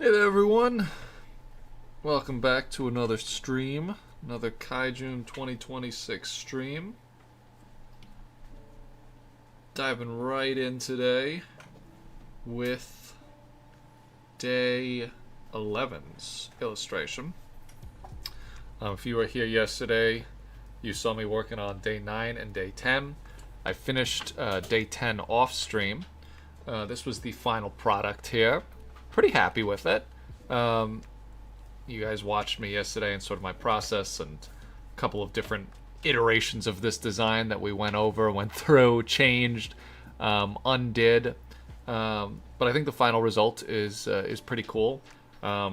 Hey there, everyone. Welcome back to another stream, another Kaijune 2026 stream. Diving right in today with day 11's illustration. If you were here yesterday, you saw me working on day 9 and day 10. I finished day 10 off stream. This was the final product here. Pretty happy with it. You guys watched me yesterday and sort of my process and a couple of different iterations of this design that we went over, went through, changed, undid. But I think the final result is pretty cool. I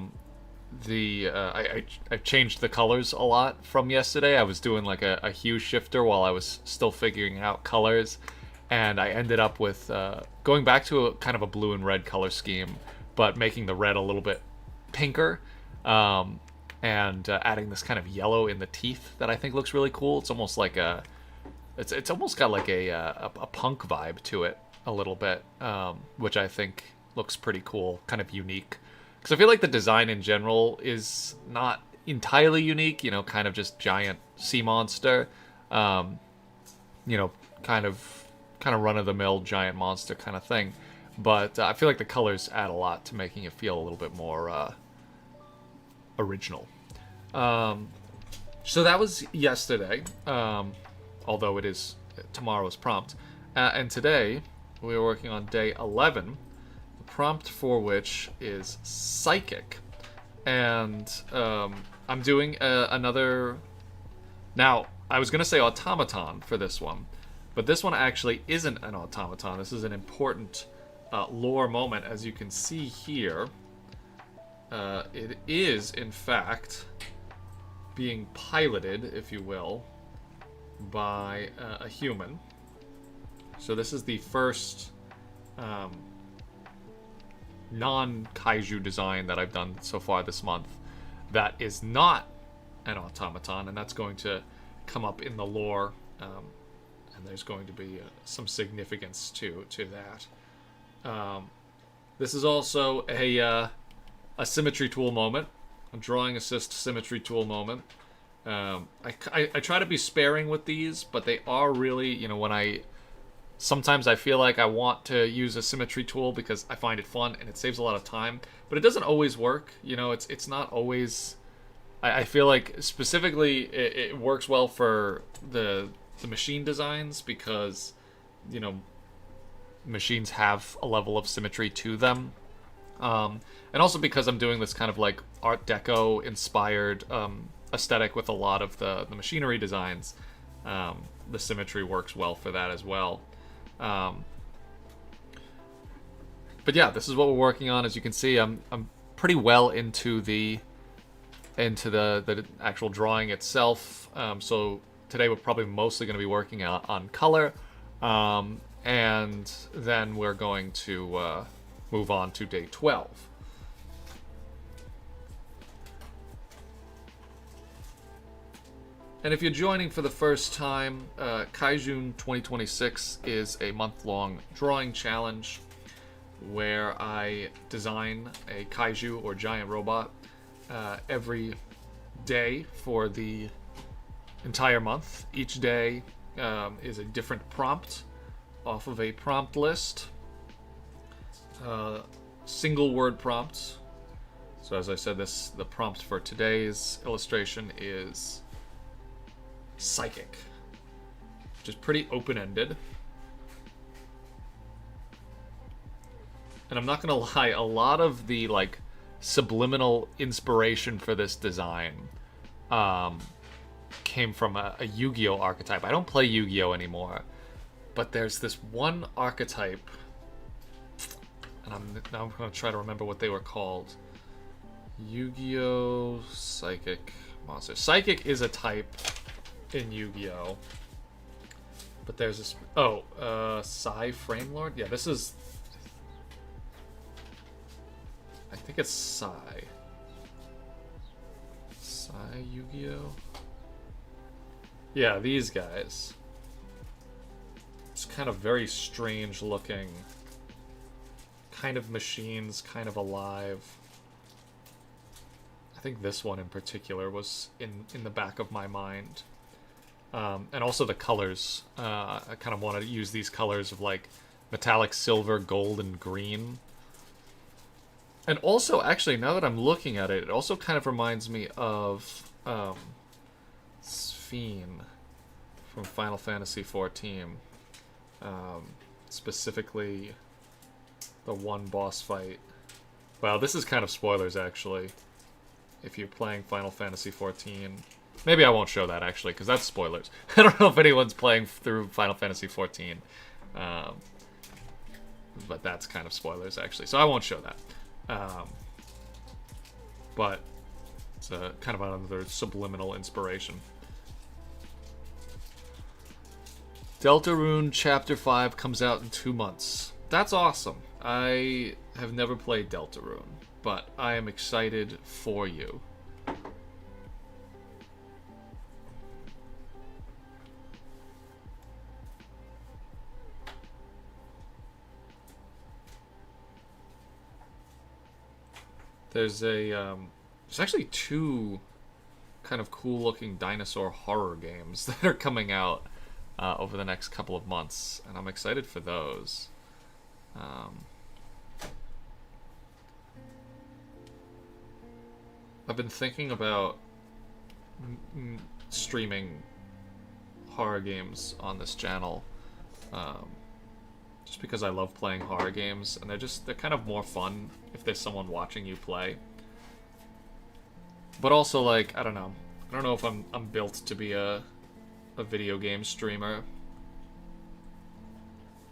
changed the colors a lot from yesterday. I was doing like a hue shifter while I was still figuring out colors, and I ended up with going back to a kind of a blue and red color scheme, but making the red a little bit pinker, and adding this kind of yellow in the teeth that I think looks really cool. It's almost like it's almost got like a punk vibe to it a little bit, which I think looks pretty cool, kind of unique. Because I feel like the design in general is not entirely unique, kind of just giant sea monster, kind of run-of-the-mill giant monster kind of thing. But I feel like the colors add a lot to making it feel a little bit more original. So that was yesterday, although it is tomorrow's prompt. And today, we are working on day 11, the prompt for which is Psychic. And I'm doing another... Now, I was going to say automaton for this one, but this one actually isn't an automaton. This is an important lore moment. As you can see here, it is, in fact, being piloted, if you will, by a human. So this is the first non-kaiju design that I've done so far this month that is not an automaton, and that's going to come up in the lore, and there's going to be some significance to that. This is also a symmetry tool moment, a drawing assist symmetry tool moment. I try to be sparing with these, but they are really, sometimes I feel like I want to use a symmetry tool because I find it fun and it saves a lot of time, but it doesn't always work. It's not always. I feel like specifically it works well for the machine designs because machines have a level of symmetry to them, and also because I'm doing this kind of like Art Deco inspired aesthetic with a lot of the machinery designs. The symmetry works well for that as well. But yeah, this is what we're working on. As you can see, I'm pretty well into the actual drawing itself. So today we're probably mostly going to be working on color, and then we're going to move on to day 12. And if you're joining for the first time, Kaijune 2026 is a month-long drawing challenge where I design a kaiju or giant robot every day for the entire month. Each day is a different prompt off of a prompt list. Single word prompts. So as I said, the prompt for today's illustration is Psychic, which is pretty open-ended. And I'm not gonna lie, a lot of the subliminal inspiration for this design came from a Yu-Gi-Oh archetype. I don't play Yu-Gi-Oh anymore, but there's this one archetype, and I'm gonna try to remember what they were called. Yu-Gi-Oh Psychic monster. Psychic is a type in Yu-Gi-Oh, but there's this Psy Framelord. Yeah, this is, I think it's Psy Yu-Gi-Oh. Yeah, these guys. It's kind of very strange looking, kind of machines, kind of alive. I think this one in particular was in the back of my mind. And also the colors. I kind of want to use these colors of like metallic silver, gold, and green. And also, actually, now that I'm looking at it, it also kind of reminds me of Sphene from Final Fantasy XIV. Specifically, the one boss fight. Well, this is kind of spoilers, actually. If you're playing Final Fantasy XIV. Maybe I won't show that, actually, because that's spoilers. I don't know if anyone's playing through Final Fantasy XIV. But that's kind of spoilers, actually. So I won't show that. But it's kind of another subliminal inspiration. Deltarune Chapter 5 comes out in 2 months. That's awesome. I have never played Deltarune, but I am excited for you. There's actually 2 kind of cool looking dinosaur horror games that are coming out over the next couple of months, and I'm excited for those. I've been thinking about streaming horror games on this channel, just because I love playing horror games, and they're kind of more fun if there's someone watching you play. But also, like, I don't know if I'm built to be a video game streamer.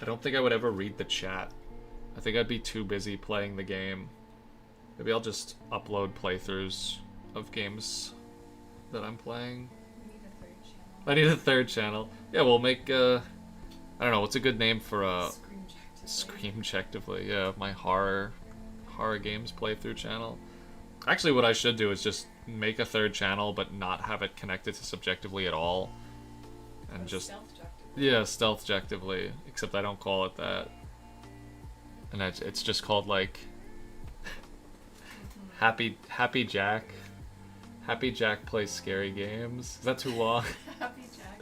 I don't think I would ever read the chat. I think I'd be too busy playing the game. Maybe I'll just upload playthroughs of games that I'm playing. I need a third channel. Yeah, we'll make, I don't know, what's a good name for a... Screamjectively, yeah, my horror games playthrough channel. Actually, what I should do is just make a third channel, but not have it connected to Subjectively at all. And just... Yeah, Stealthjectively. Except I don't call it that. And it's just called, like... Happy Jack. Happy Jack plays scary games. Is that too long? Happy Jack.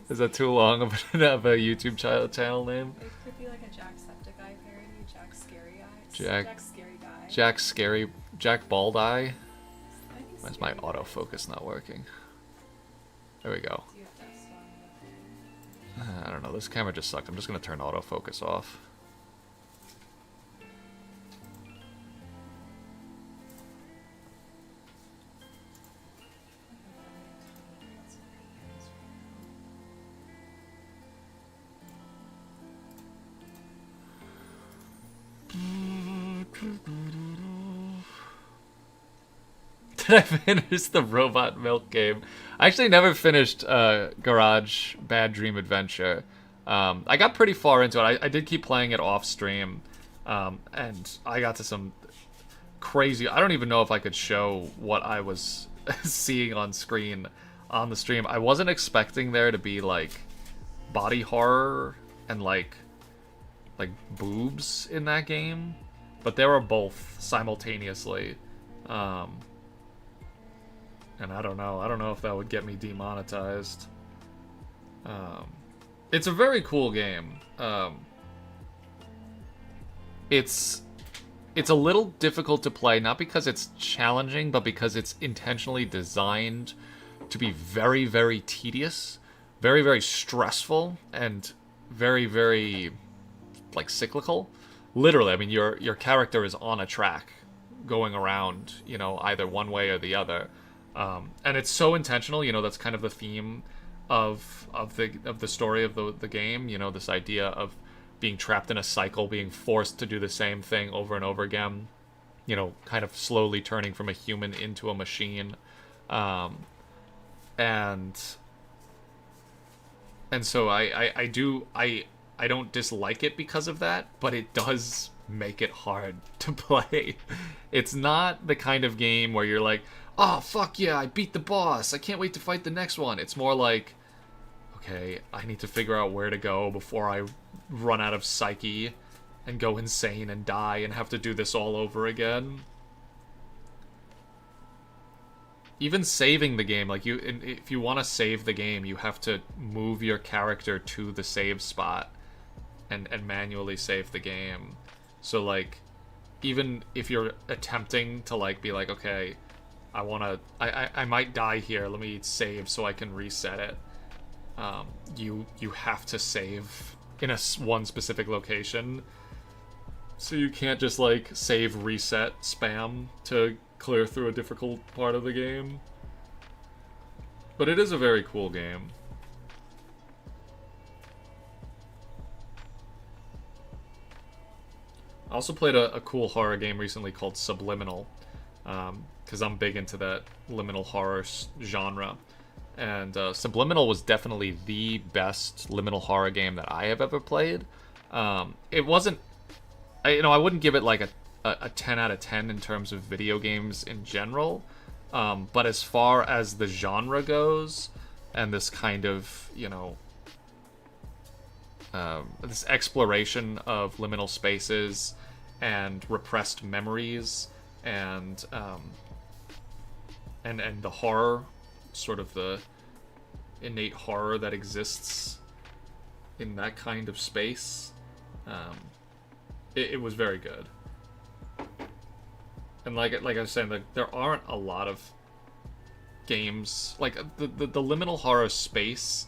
Is that too long of a YouTube channel name? It could be like a Jacksepticeye parody. Jack Scary Eye. Jack Scary Guy. Jack Bald Eye. Why is my autofocus not working? There we go. Do you have that song? I don't know. This camera just sucked. I'm just gonna turn autofocus off. Did I finish the Robot Milk game? I actually never finished Garage Bad Dream Adventure. I got pretty far into it. I did keep playing it off stream, and I got to some crazy... I don't even know if I could show what I was seeing on screen on the stream. I wasn't expecting there to be, like, body horror and, like boobs in that game, but there were both simultaneously. And I don't know if that would get me demonetized. It's a very cool game. It's a little difficult to play, not because it's challenging, but because it's intentionally designed to be very, very tedious, very, very stressful, and very, very, like, cyclical. Literally, I mean, your character is on a track, going around, you know, either one way or the other. And it's so intentional, you know, that's kind of the theme of the story of the game, you know, this idea of being trapped in a cycle, being forced to do the same thing over and over again, you know, kind of slowly turning from a human into a machine. And so I don't dislike it because of that, but it does make it hard to play. It's not the kind of game where you're like, oh, fuck yeah, I beat the boss, I can't wait to fight the next one. It's more like, okay, I need to figure out where to go before I run out of psyche and go insane and die and have to do this all over again. even saving the game, like if you want to save the game, you have to move your character to the save spot and manually save the game. So like, even if you're attempting to like be like, okay, I might die here, let me save so I can reset it. You have to save in one specific location, so you can't just like save reset spam to clear through a difficult part of the game. But it is a very cool game. I also played a cool horror game recently called Subliminal, because I'm big into that liminal horror genre. And Subliminal was definitely the best liminal horror game that I have ever played. It wasn't, I wouldn't give it like a 10 out of 10 in terms of video games in general. But as far as the genre goes, and this kind of, this exploration of liminal spaces and repressed memories and the horror, sort of the innate horror that exists in that kind of space, it was very good. And like I was saying, like, there aren't a lot of games like the liminal horror space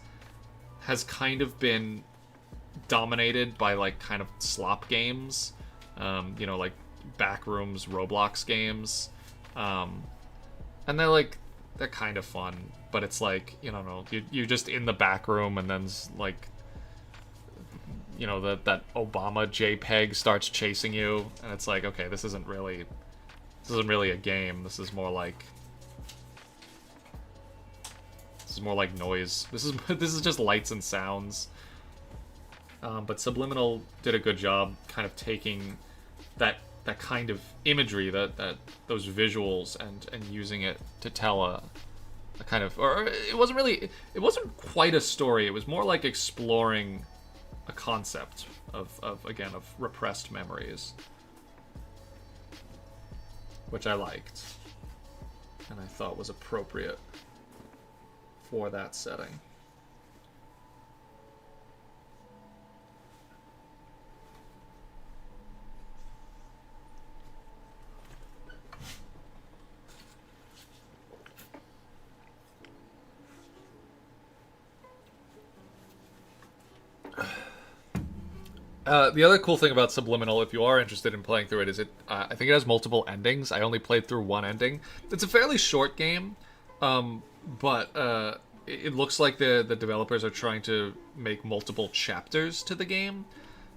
has kind of been dominated by like kind of slop games, like Backrooms, Roblox games, and they're kind of fun, but it's like, you're just in the back room, and then like, that Obama JPEG starts chasing you, and it's like, okay, this isn't really a game. This is more like noise. This is just lights and sounds. But Subliminal did a good job kind of taking that kind of imagery, that those visuals, and using it to tell a kind of, or it wasn't quite a story. It was more like exploring a concept of repressed memories, which I liked and I thought was appropriate for that setting. The other cool thing about Subliminal, if you are interested in playing through it, is I think it has multiple endings. I only played through one ending. It's a fairly short game, but it looks like the developers are trying to make multiple chapters to the game.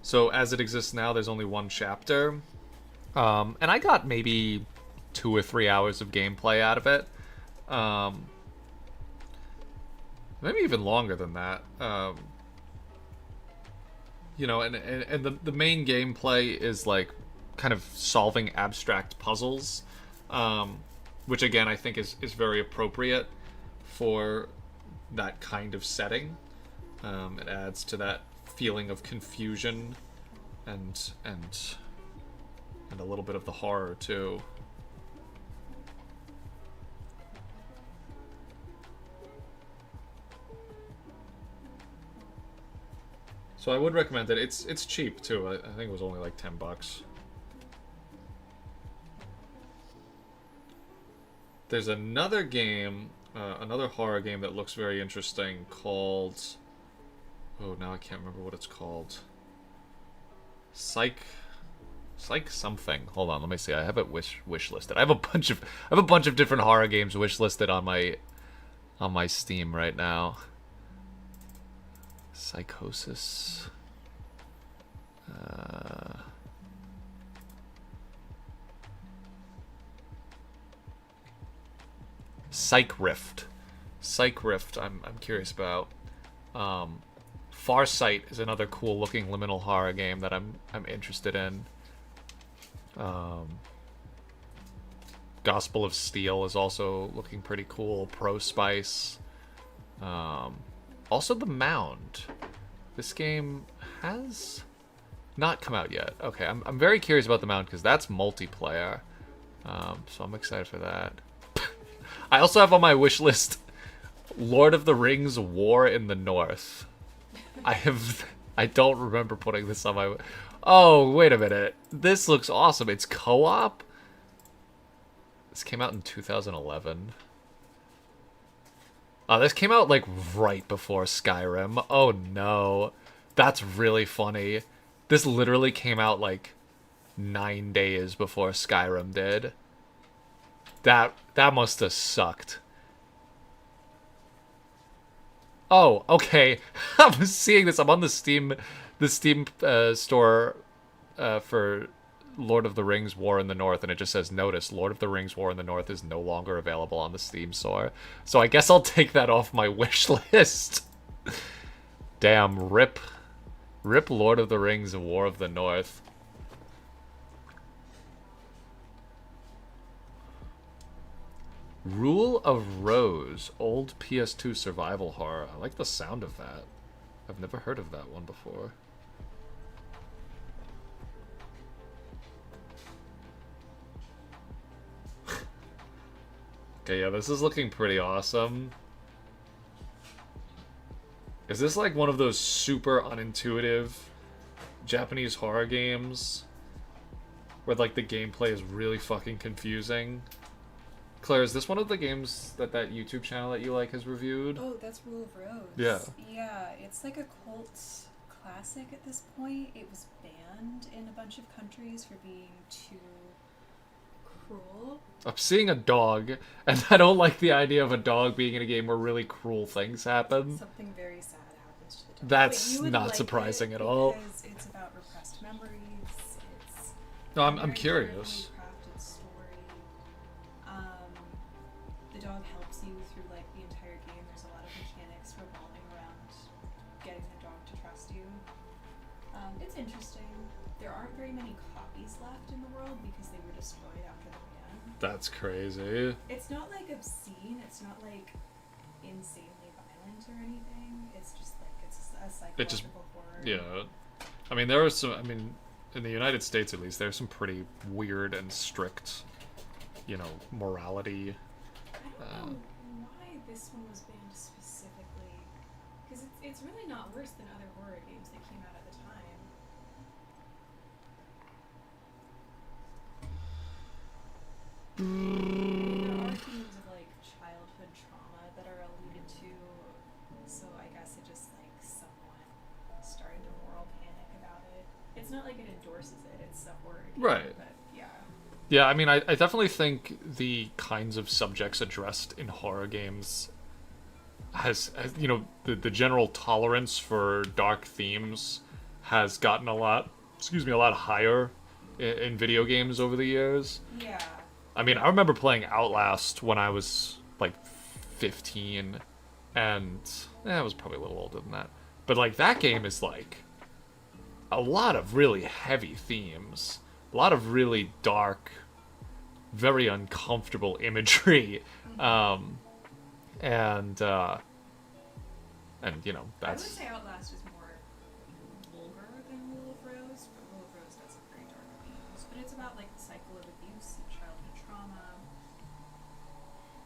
So as it exists now, there's only one chapter. And I got maybe 2 or 3 hours of gameplay out of it. Maybe even longer than that. And the main gameplay is like kind of solving abstract puzzles, which again I think is very appropriate for that kind of setting. It adds to that feeling of confusion and a little bit of the horror too. So I would recommend it. It's cheap too. I think it was only like $10. There's another game, another horror game that looks very interesting called... Oh, now I can't remember what it's called. Psych something. Hold on, let me see. I have it wish listed. I have a bunch of different horror games wish listed on my Steam right now. Psychosis. Psych Rift. Psych Rift. I'm curious about. Farsight is another cool looking liminal horror game that I'm interested in. Gospel of Steel is also looking pretty cool. Pro Spice. Also, The Mound. This game has not come out yet. Okay, I'm very curious about The Mound because that's multiplayer. So I'm excited for that. I also have on my wish list Lord of the Rings War in the North. I don't remember putting this on my. Oh, wait a minute. This looks awesome. It's co-op? This came out in 2011. Oh, this came out like right before Skyrim. Oh no. That's really funny. This literally came out like 9 days before Skyrim did. That must have sucked. Oh, okay. I'm seeing this. I'm on the Steam store for Lord of the Rings War in the North, and it just says, notice, Lord of the Rings War in the North is no longer available on the Steam store. So I guess I'll take that off my wish list. Damn, rip. Rip Lord of the Rings War of the North. Rule of Rose, old PS2 survival horror. I like the sound of that. I've never heard of that one before. Okay, yeah, this is looking pretty awesome. Is this like one of those super unintuitive Japanese horror games where like the gameplay is really fucking confusing? Claire, is this one of the games that YouTube channel that you like has reviewed? Oh, that's Rule of Rose. Yeah. Yeah, it's like a cult classic at this point. It was banned in a bunch of countries for being too cruel. I'm seeing a dog, and I don't like the idea of a dog being in a game where really cruel things happen. Something very sad happens to the dog. That's But you would not like surprising it at all. Because it's about repressed memories. It's No, I'm very curious. carefully crafted story. The dog helps you through like the entire game. There's a lot of mechanics revolving around getting the dog to trust you. It's interesting. There aren't very many copies left in the world because they were destroyed after the ban. That's crazy. It's not like obscene. It's not like insanely violent or anything. It's just like it's a psychological horror. Yeah. I mean, there are some. I mean, in the United States at least, there's some pretty weird and strict, morality. I don't know why this one was banned specifically, because it's really not worse than other horror games that came out at the time. I mean, there are themes of like childhood trauma that are alluded to, so I guess it just like somewhat started a moral panic about it. It's not like it endorses it; it's a horror game, Right. But yeah. Yeah, I mean, I definitely think the kinds of subjects addressed in horror games has the general tolerance for dark themes has gotten a lot higher in video games over the years. Yeah. I mean, I remember playing Outlast when I was like 15, and I was probably a little older than that. But like that game is like a lot of really heavy themes, a lot of really dark, very uncomfortable imagery, and that's. I would say Outlast is more vulgar than Rule of Rose, but Rule of Rose does have very dark themes. But it's about like the cycle of abuse and childhood trauma.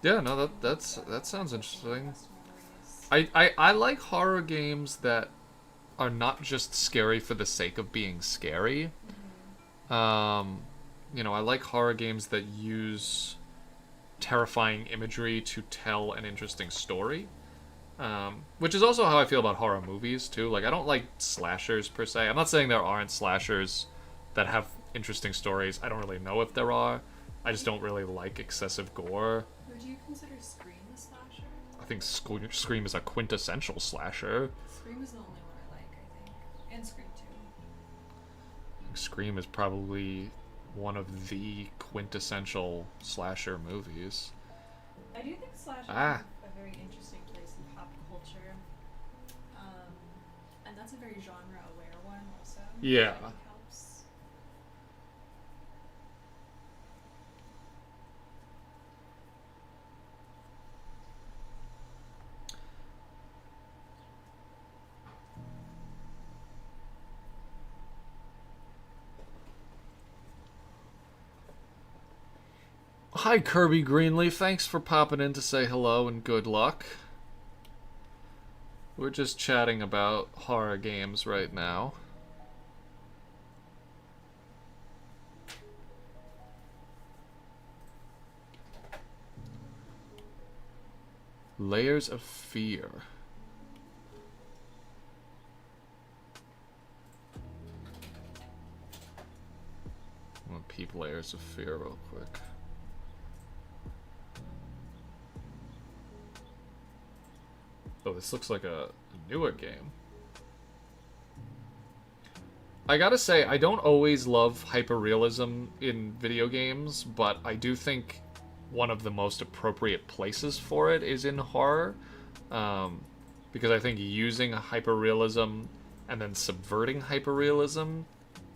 Yeah, no, that sounds interesting. Repressed memories. I like horror games that are not just scary for the sake of being scary. I like horror games that use terrifying imagery to tell an interesting story. Which is also how I feel about horror movies, too. Like, I don't like slashers, per se. I'm not saying there aren't slashers that have interesting stories. I don't really know if there are. I just don't really like excessive gore. Would you consider Scream a slasher? I think Scream is a quintessential slasher. Scream is the only one I like, I think. And Scream 2. Scream is probably one of the quintessential slasher movies. I do think slashers Ah. have a very interesting place in pop culture. And that's a very genre-aware one, also. Yeah. Which I think helps. Hi, Kirby Greenleaf. Thanks for popping in to say hello and good luck. We're just chatting about horror games right now. Layers of Fear. I'm gonna peep Layers of Fear real quick. Oh, this looks like a newer game. I gotta say, I don't always love hyperrealism in video games, but I do think one of the most appropriate places for it is in horror. Because I think using hyperrealism and then subverting hyperrealism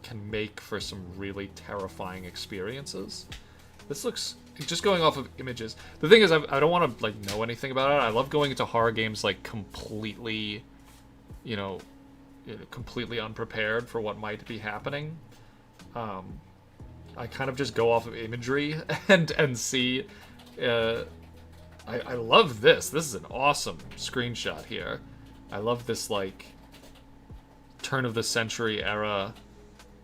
can make for some really terrifying experiences. This looks... Just going off of images. The thing is, I don't want to like know anything about it. I love going into horror games like completely, completely unprepared for what might be happening. I kind of just go off of imagery and see. I love this. This is an awesome screenshot here. I love this like turn of the century era,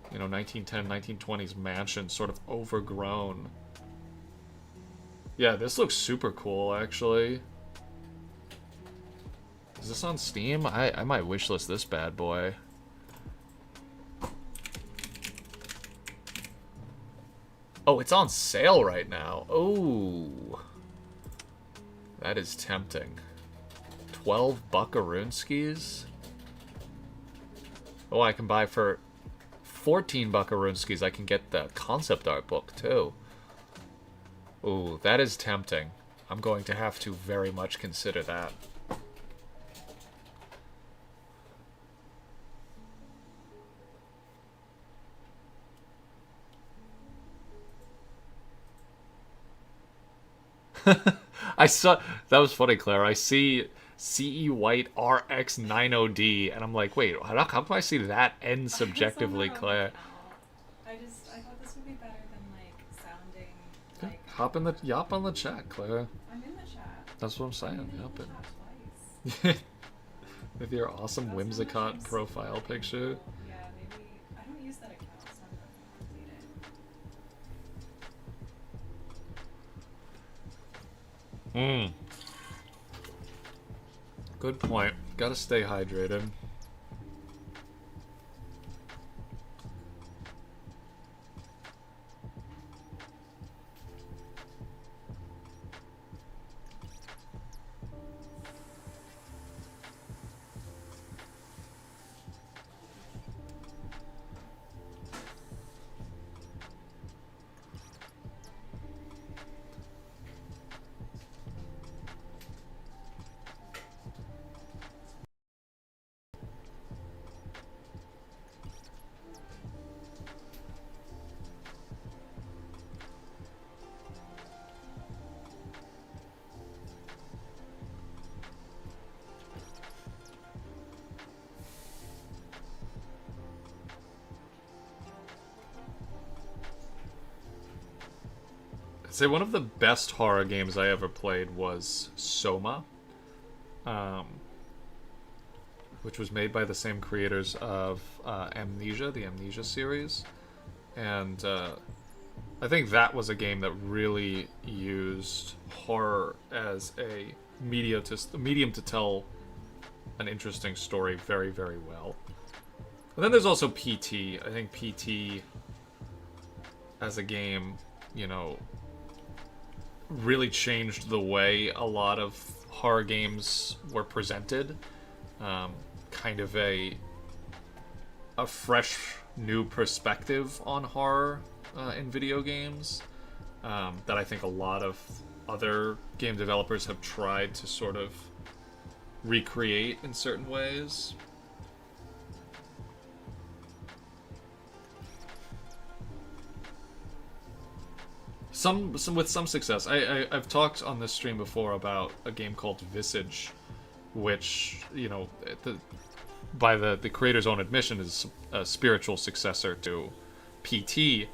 1910, 1920s mansion, sort of overgrown. Yeah, this looks super cool, actually. Is this on Steam? I might wishlist this bad boy. Oh, it's on sale right now. Oh. That is tempting. 12 buckaroonskis? Oh, I can buy for 14 buckaroonskis. I can get the concept art book, too. Ooh, that is tempting. I'm going to have to very much consider that. I saw... That was funny, Claire. I see CE White RX90D, and I'm like, wait, how come I see that end subjectively, Claire? I thought this would be better than like sounding like. Yop on the chat, Claire. I'm in the chat. That's what I'm saying. I'm in Yop the it. chat twice. With your awesome That's Whimsicott profile picture. Yeah, maybe I don't use that account, so I'm going to delete it. Good point. Gotta stay hydrated. I'd say one of the best horror games I ever played was Soma, which was made by the same creators of Amnesia, the Amnesia series. And I think that was a game that really used horror as a medium to tell an interesting story very, very well. And then there's also PT. I think PT as a game, really changed the way a lot of horror games were presented. Kind of a fresh, new perspective on horror in video games that I think a lot of other game developers have tried to sort of recreate in certain ways. With some success. I've talked on this stream before about a game called Visage, which, by the creator's own admission, is a spiritual successor to PT.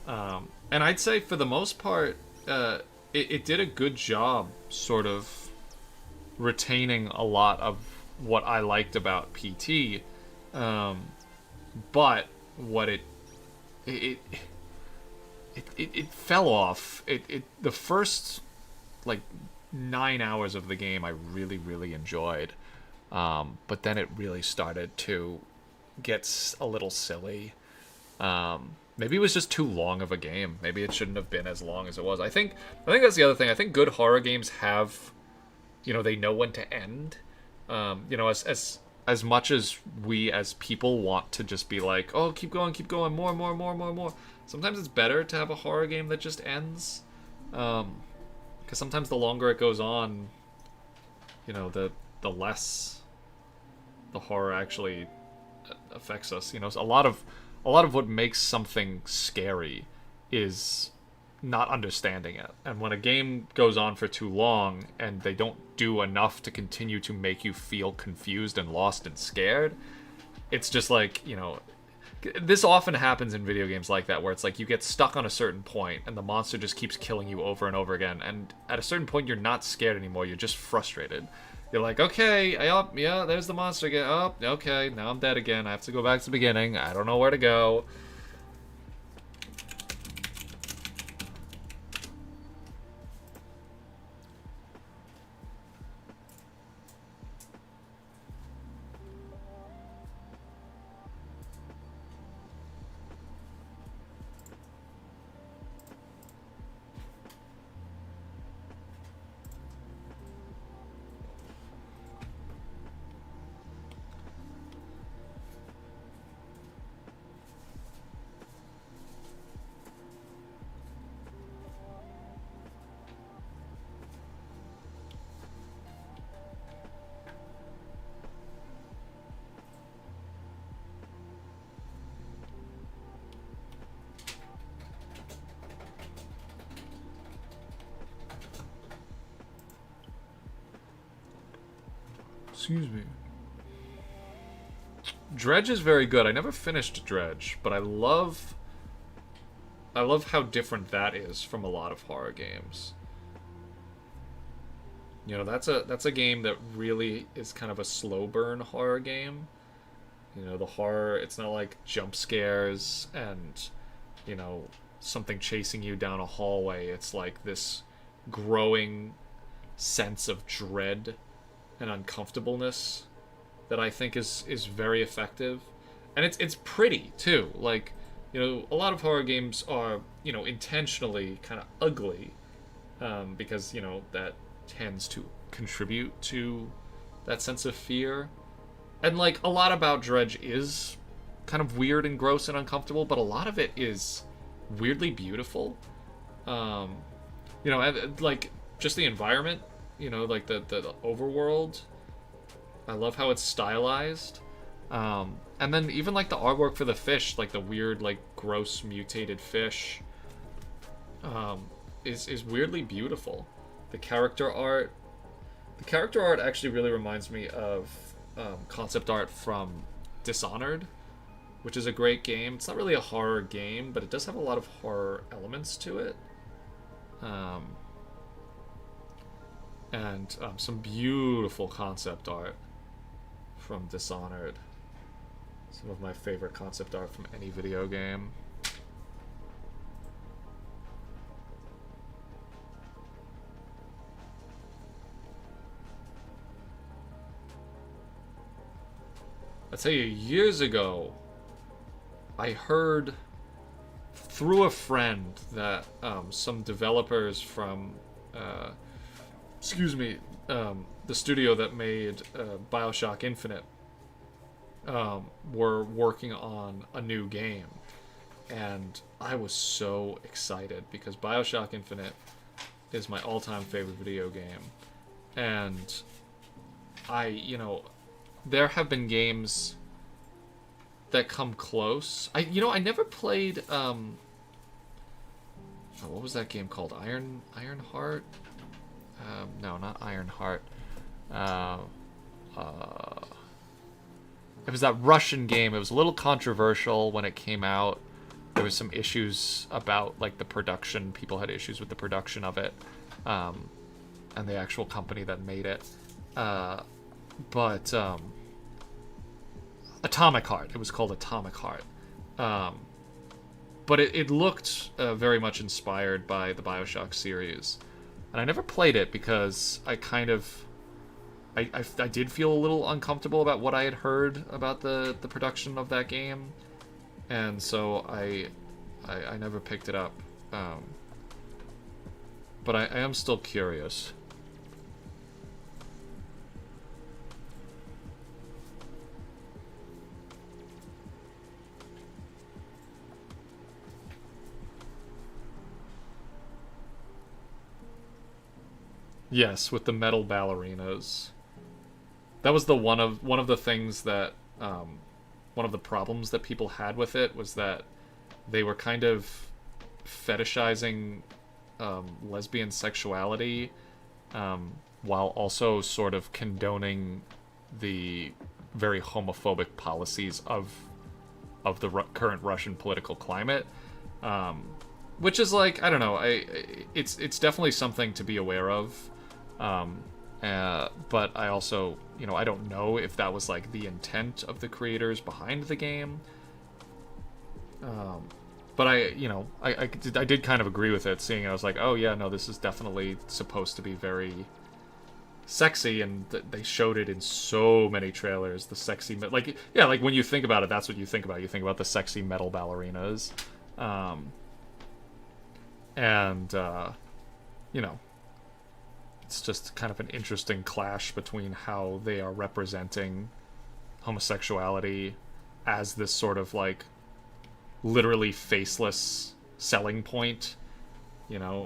And I'd say for the most part, it did a good job sort of retaining a lot of what I liked about PT, um, but what it it fell off. It the first like 9 hours of the game I really enjoyed, but then it really started to get a little silly. Maybe it was just too long of a game. Maybe it shouldn't have been as long as it was. I think that's the other thing. I think good horror games have, they know when to end. As much as we as people want to just be like, oh, keep going, more. Sometimes it's better to have a horror game that just ends, because sometimes the longer it goes on, the less the horror actually affects us. So a lot of what makes something scary is not understanding it. And when a game goes on for too long and they don't do enough to continue to make you feel confused and lost and scared, it's just like, this often happens in video games like that, where it's like you get stuck on a certain point and the monster just keeps killing you over and over again. And at a certain point, you're not scared anymore. You're just frustrated. You're like, okay, yeah, there's the monster again. Oh, okay, now I'm dead again. I have to go back to the beginning. I don't know where to go. Excuse me. Dredge is very good. I never finished Dredge, but I love how different that is from a lot of horror games. That's a game that really is kind of a slow burn horror game. The horror, it's not like jump scares and, something chasing you down a hallway. It's like this growing sense of dread and uncomfortableness that I think is very effective. And it's pretty too. Like, a lot of horror games are, intentionally kind of ugly, because, that tends to contribute to that sense of fear. And like a lot about Dredge is kind of weird and gross and uncomfortable, but a lot of it is weirdly beautiful. Like just the environment, like the overworld. I love how it's stylized. And then even like the artwork for the fish, like the weird, like gross mutated fish, is weirdly beautiful. The character art actually really reminds me of concept art from Dishonored, which is a great game. It's not really a horror game, but it does have a lot of horror elements to it. And some beautiful concept art from Dishonored. Some of my favorite concept art from any video game. I'll tell you, years ago, I heard through a friend that some developers from, the studio that made BioShock Infinite were working on a new game. And I was so excited because BioShock Infinite is my all-time favorite video game. And there have been games that come close. I never played what was that game called? Ironheart? No, not Ironheart. It was that Russian game. It was a little controversial when it came out. there was some issues about like the production. People had issues with the production of it, and the actual company that made it. But Atomic Heart. It was called Atomic Heart. But it looked very much inspired by the BioShock series. And I never played it because I kind of... I did feel a little uncomfortable about what I had heard about the production of that game. And so I never picked it up. But I am still curious. Yes, with the metal ballerinas. That was the one of the things that one of the problems that people had with it was that they were kind of fetishizing lesbian sexuality while also sort of condoning the very homophobic policies of the current Russian political climate. Which is like, I don't know, it's definitely something to be aware of. But I also, I don't know if that was like the intent of the creators behind the game. But I did kind of agree with it, seeing it. I was like, oh yeah, no, this is definitely supposed to be very sexy, and they showed it in so many trailers. The sexy, like when you think about it, that's what you think about. You think about the sexy metal ballerinas, and it's just kind of an interesting clash between how they are representing homosexuality as this sort of like literally faceless selling point,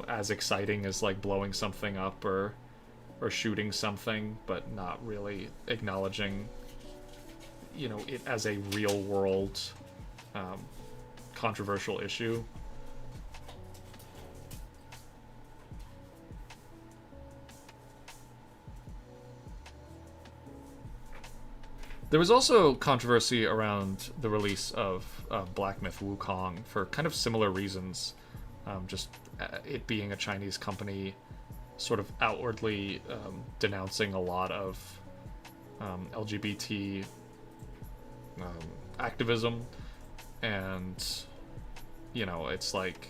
as exciting as like blowing something up or shooting something, but not really acknowledging it as a real world controversial issue. There was also controversy around the release of Black Myth Wukong for kind of similar reasons. Just it being a Chinese company, sort of outwardly denouncing a lot of LGBT activism, and it's like,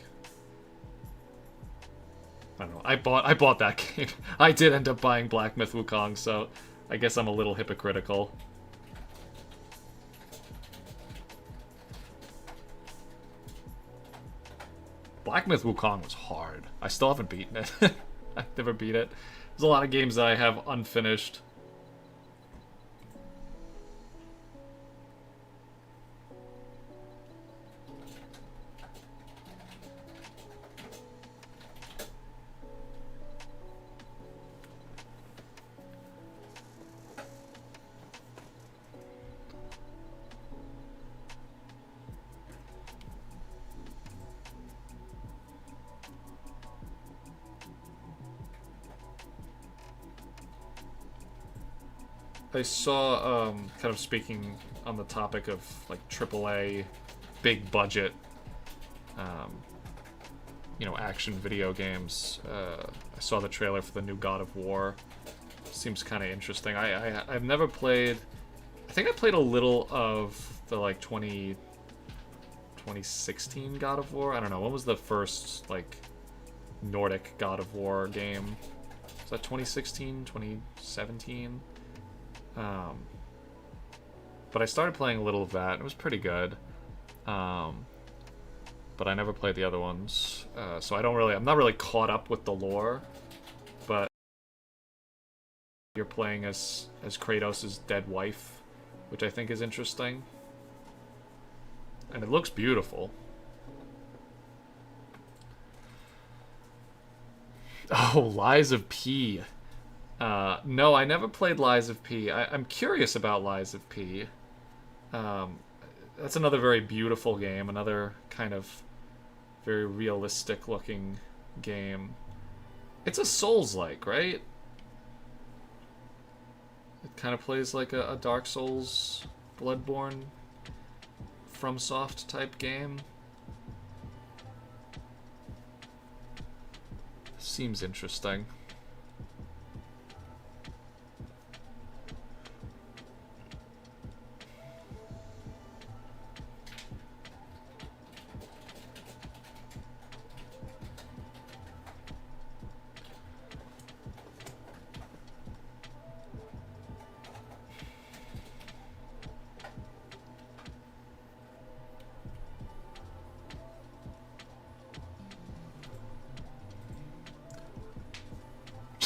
I don't know. I bought that game. I did end up buying Black Myth Wukong, so I guess I'm a little hypocritical. Black Myth Wukong was hard. I still haven't beaten it. I've never beat it. There's a lot of games that I have unfinished. I saw, kind of speaking on the topic of like AAA, big budget, action video games. I saw the trailer for the new God of War. Seems kind of interesting. I've never played. I think I played a little of the like 2016 God of War. I don't know. When was the first like Nordic God of War game? Was that 2016, 2017? But I started playing a little of that. It was pretty good. But I never played the other ones. So I'm not really caught up with the lore. But you're playing as Kratos' dead wife, which I think is interesting. And it looks beautiful. Oh, Lies of P. No, I never played Lies of P. I'm curious about Lies of P. That's another very beautiful game, another kind of very realistic looking game. It's a Souls-like, right? It kind of plays like a Dark Souls, Bloodborne, FromSoft type game. Seems interesting.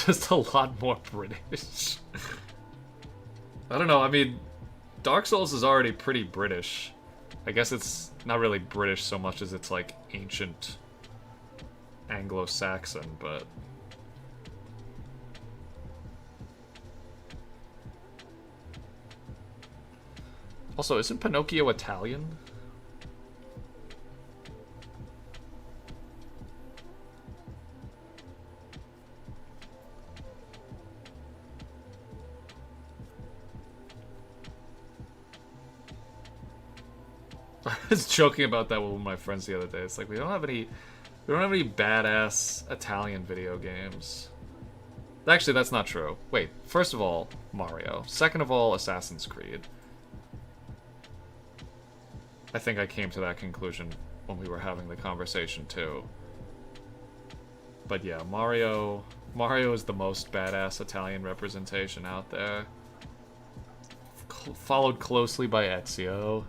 Just a lot more British. I don't know, I mean, Dark Souls is already pretty British. I guess it's not really British so much as it's like ancient Anglo-Saxon, but... Also, isn't Pinocchio Italian? I was joking about that with one of my friends the other day. It's like we don't have any badass Italian video games. Actually, that's not true. Wait, first of all, Mario. Second of all, Assassin's Creed. I think I came to that conclusion when we were having the conversation too. But yeah, Mario is the most badass Italian representation out there. Followed closely by Ezio.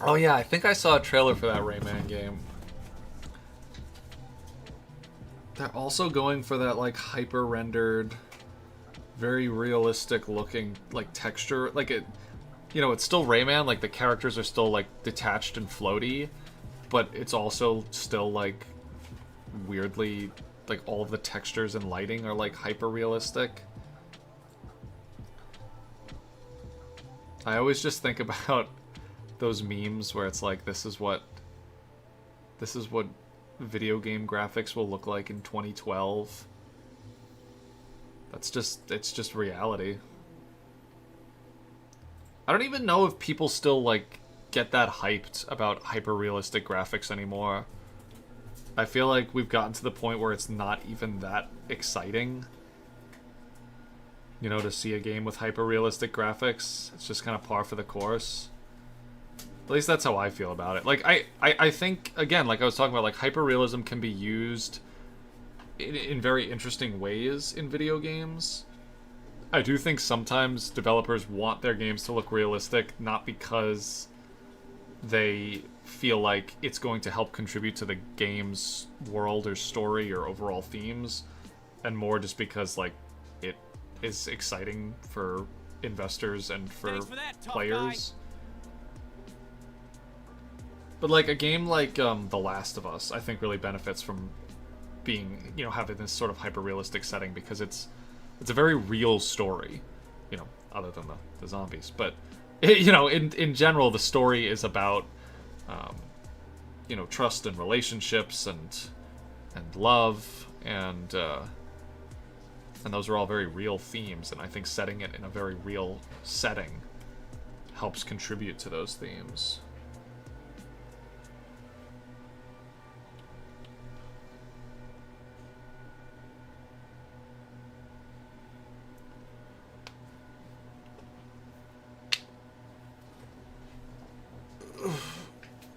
Oh yeah, I think I saw a trailer for that Rayman game. They're also going for that like hyper-rendered, very realistic looking like texture. Like it, you know, it's still Rayman. Like the characters are still like detached and floaty, but it's also still like weirdly like all of the textures and lighting are like hyper-realistic. I always just think about those memes where it's like this is what video game graphics will look like in 2012. It's just reality. I don't even know if people still like get that hyped about hyper realistic graphics anymore. I feel like we've gotten to the point where it's not even that exciting. You know, to see a game with hyper realistic graphics, it's just kind of par for the course. At least that's how I feel about it. Like, I think, again, like I was talking about, like, hyperrealism can be used in very interesting ways in video games. I do think sometimes developers want their games to look realistic, not because they feel like it's going to help contribute to the game's world or story or overall themes, and more just because, like, it is exciting for investors and for players. But like a game like The Last of Us, I think really benefits from being, you know, having this sort of hyper-realistic setting because it's a very real story, you know, other than the zombies. But you know, in general, the story is about you know, trust and relationships and love and those are all very real themes. And I think setting it in a very real setting helps contribute to those themes.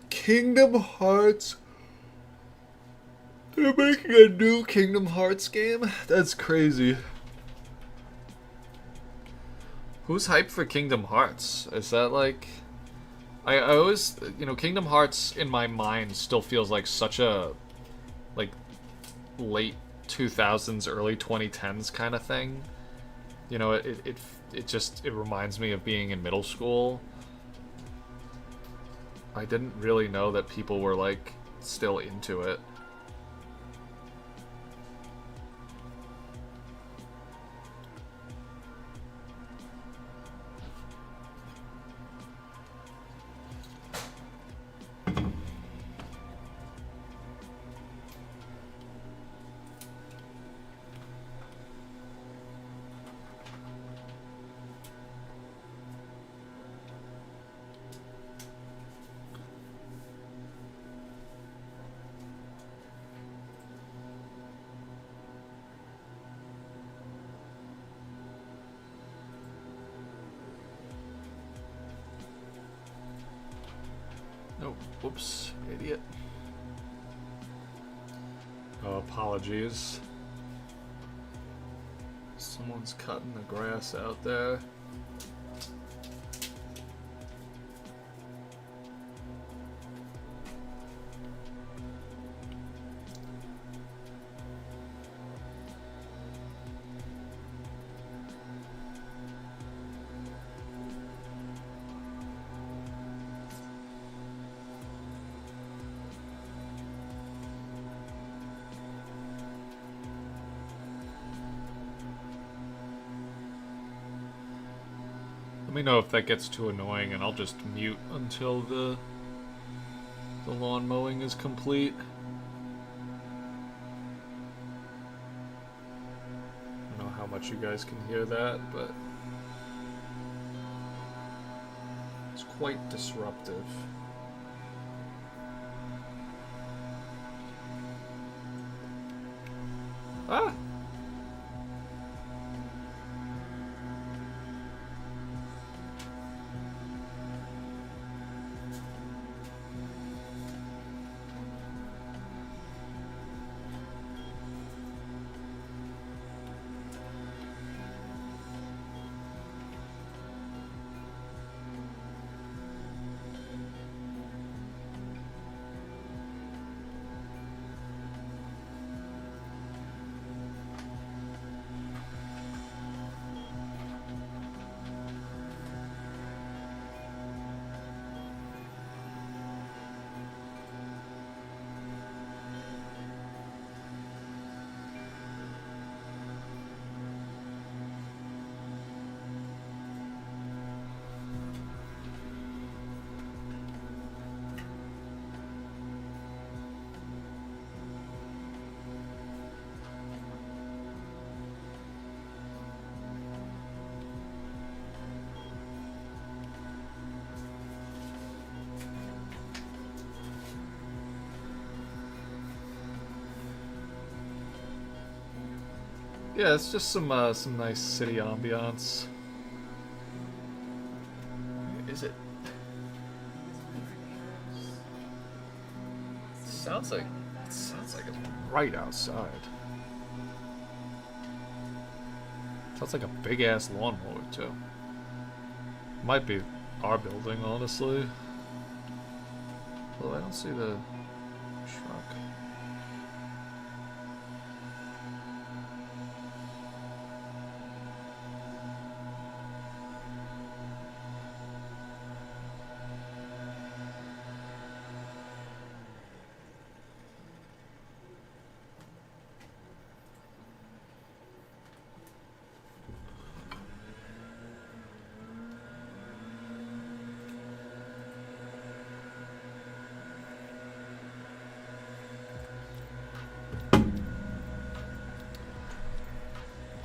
Kingdom Hearts. They're making a new Kingdom Hearts game? That's crazy. Who's hyped for Kingdom Hearts? Is that like... I always... You know, Kingdom Hearts in my mind still feels like such a... like, late 2000s, early 2010s kind of thing. You know, it reminds me of being in middle school. I didn't really know that people were, like, still into it. Whoops, idiot. Oh, apologies. Someone's cutting the grass out there. Let me know if that gets too annoying, and I'll just mute until the lawn mowing is complete. I don't know how much you guys can hear that, but it's quite disruptive. Ah! Yeah, it's just some nice city ambiance. Is it? It sounds like it's right outside. Sounds like a big ass lawnmower too. Might be our building, honestly. Well, I don't see the truck.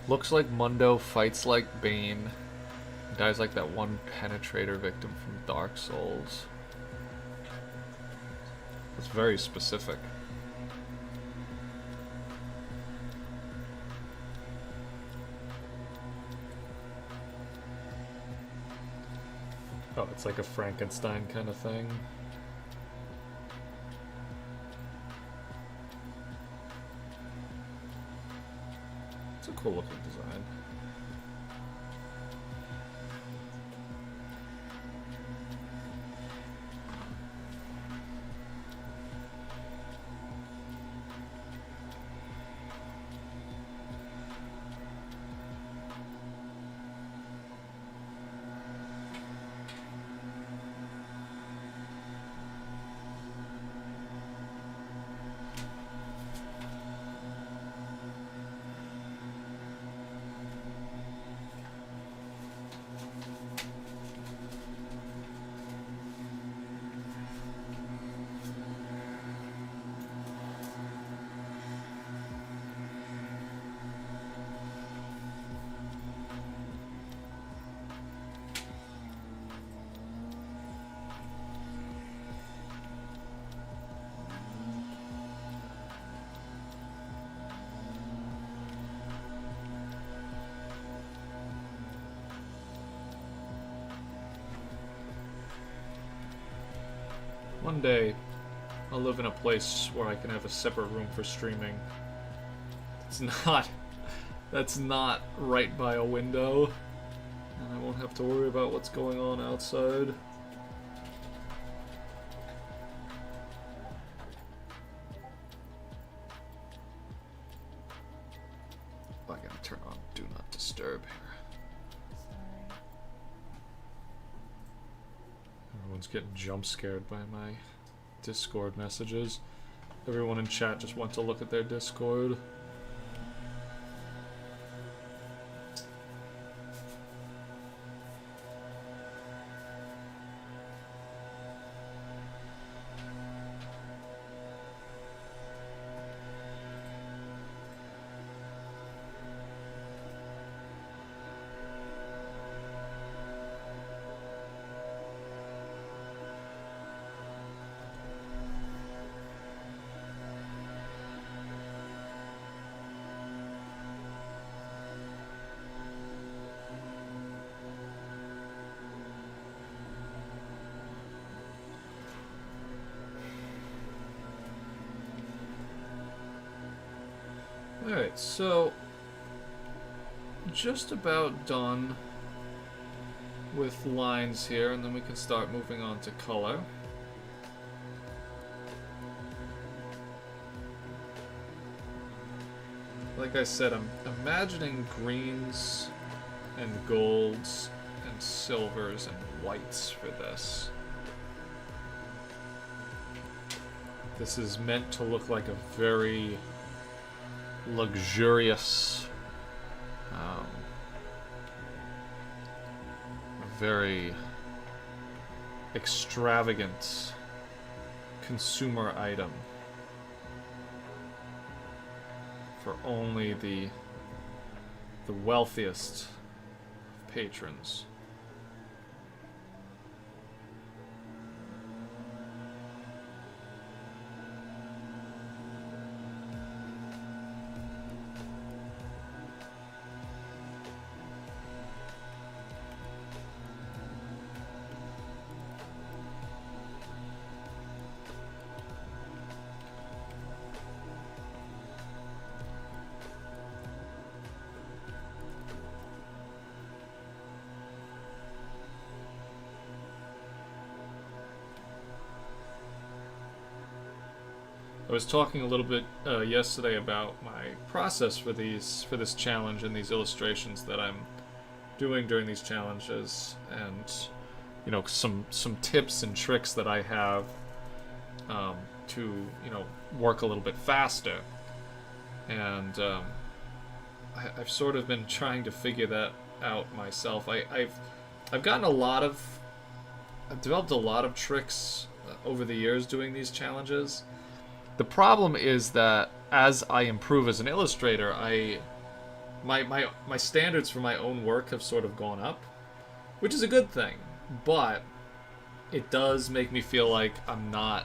Looks like Mundo fights like Bane. Dies like that one penetrator victim from Dark Souls. It's very specific. Oh, it's like a Frankenstein kind of thing. It's a cool looking design. One day, I'll live in a place where I can have a separate room for streaming. It's not... That's not right by a window. And I won't have to worry about what's going on outside. I gotta turn on Do Not Disturb here. Sorry. Everyone's getting jump scared by my Discord messages. Everyone in chat just went to look at their Discord. Alright, so just about done with lines here, and then we can start moving on to color. Like I said, I'm imagining greens and golds and silvers and whites for this. This is meant to look like a very luxurious, a very extravagant consumer item for only the wealthiest of patrons. I was talking a little bit yesterday about my process for this challenge and these illustrations that I'm doing during these challenges, and some tips and tricks that I have to work a little bit faster. And I've sort of been trying to figure that out myself. I've developed a lot of tricks over the years doing these challenges. The problem is that as I improve as an illustrator, my standards for my own work have sort of gone up, which is a good thing, but it does make me feel like I'm not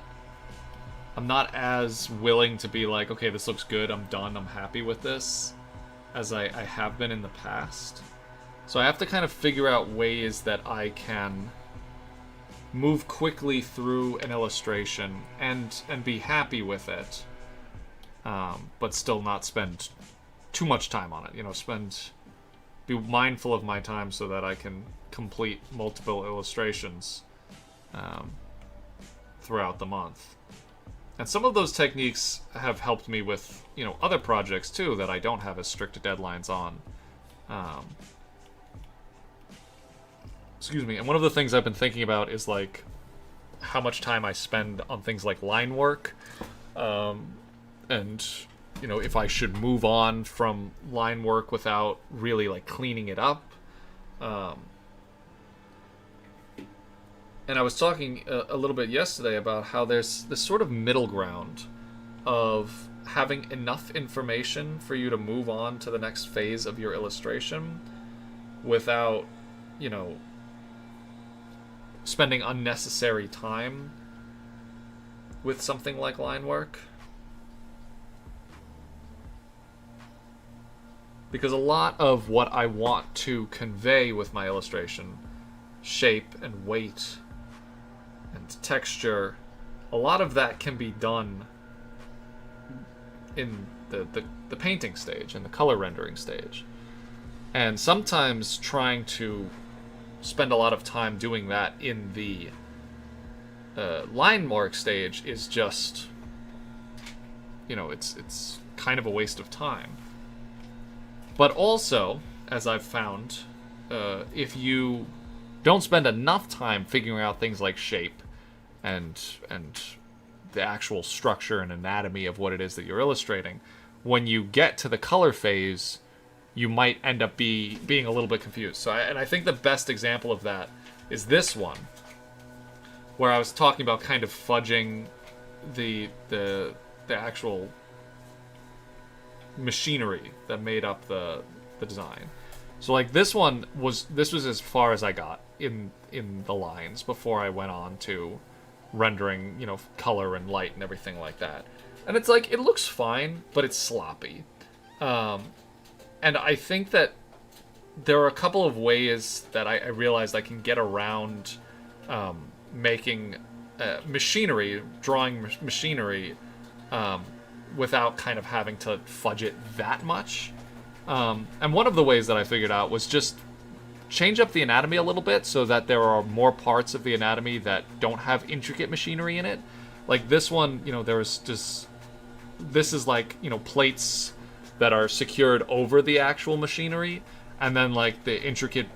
as willing to be like, okay, this looks good, I'm done, I'm happy with this, as I have been in the past. So I have to kind of figure out ways that I can move quickly through an illustration and be happy with it, but still not spend too much time on it. Be mindful of my time so that I can complete multiple illustrations throughout the month. And some of those techniques have helped me with other projects too that I don't have as strict deadlines on. Excuse me. And one of the things I've been thinking about is like how much time I spend on things like line work, and if I should move on from line work without really like cleaning it up. And I was talking a little bit yesterday about how there's this sort of middle ground of having enough information for you to move on to the next phase of your illustration without spending unnecessary time with something like line work. Because a lot of what I want to convey with my illustration, shape and weight and texture, a lot of that can be done in the painting stage and the color rendering stage. And sometimes trying to spend a lot of time doing that in the line mark stage is just, it's kind of a waste of time. But also, as I've found, if you don't spend enough time figuring out things like shape and the actual structure and anatomy of what it is that you're illustrating, when you get to the color phase, you might end up being a little bit confused. So, I think the best example of that is this one, where I was talking about kind of fudging the actual machinery that made up the design. So like this was as far as I got in the lines before I went on to rendering, color and light and everything like that. And it's like, it looks fine, but it's sloppy. And I think that there are a couple of ways that I realized I can get around making drawing machinery, without kind of having to fudge it that much. And one of the ways that I figured out was just change up the anatomy a little bit so that there are more parts of the anatomy that don't have intricate machinery in it. Like this one, there's just... This is like, plates that are secured over the actual machinery, and then like the intricate,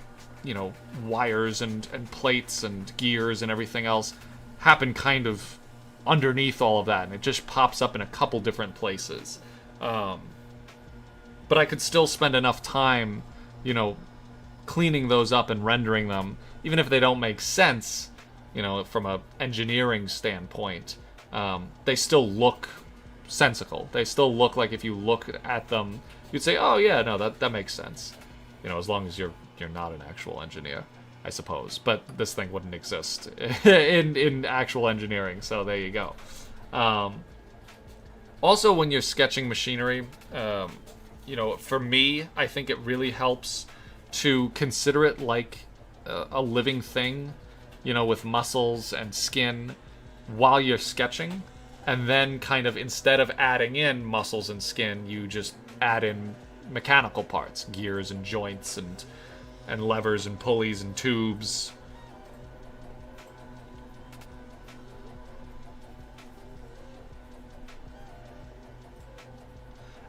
wires and plates and gears and everything else happen kind of underneath all of that, and it just pops up in a couple different places. But I could still spend enough time, cleaning those up and rendering them, even if they don't make sense, from a engineering standpoint. They still look sensical. They still look like, if you look at them, you'd say, oh yeah, no, that makes sense. As long as you're not an actual engineer, I suppose. But this thing wouldn't exist in actual engineering, so there you go. Also, when you're sketching machinery, for me, I think it really helps to consider it like a living thing, with muscles and skin while you're sketching. And then kind of, instead of adding in muscles and skin, you just add in mechanical parts, gears and joints and levers and pulleys and tubes.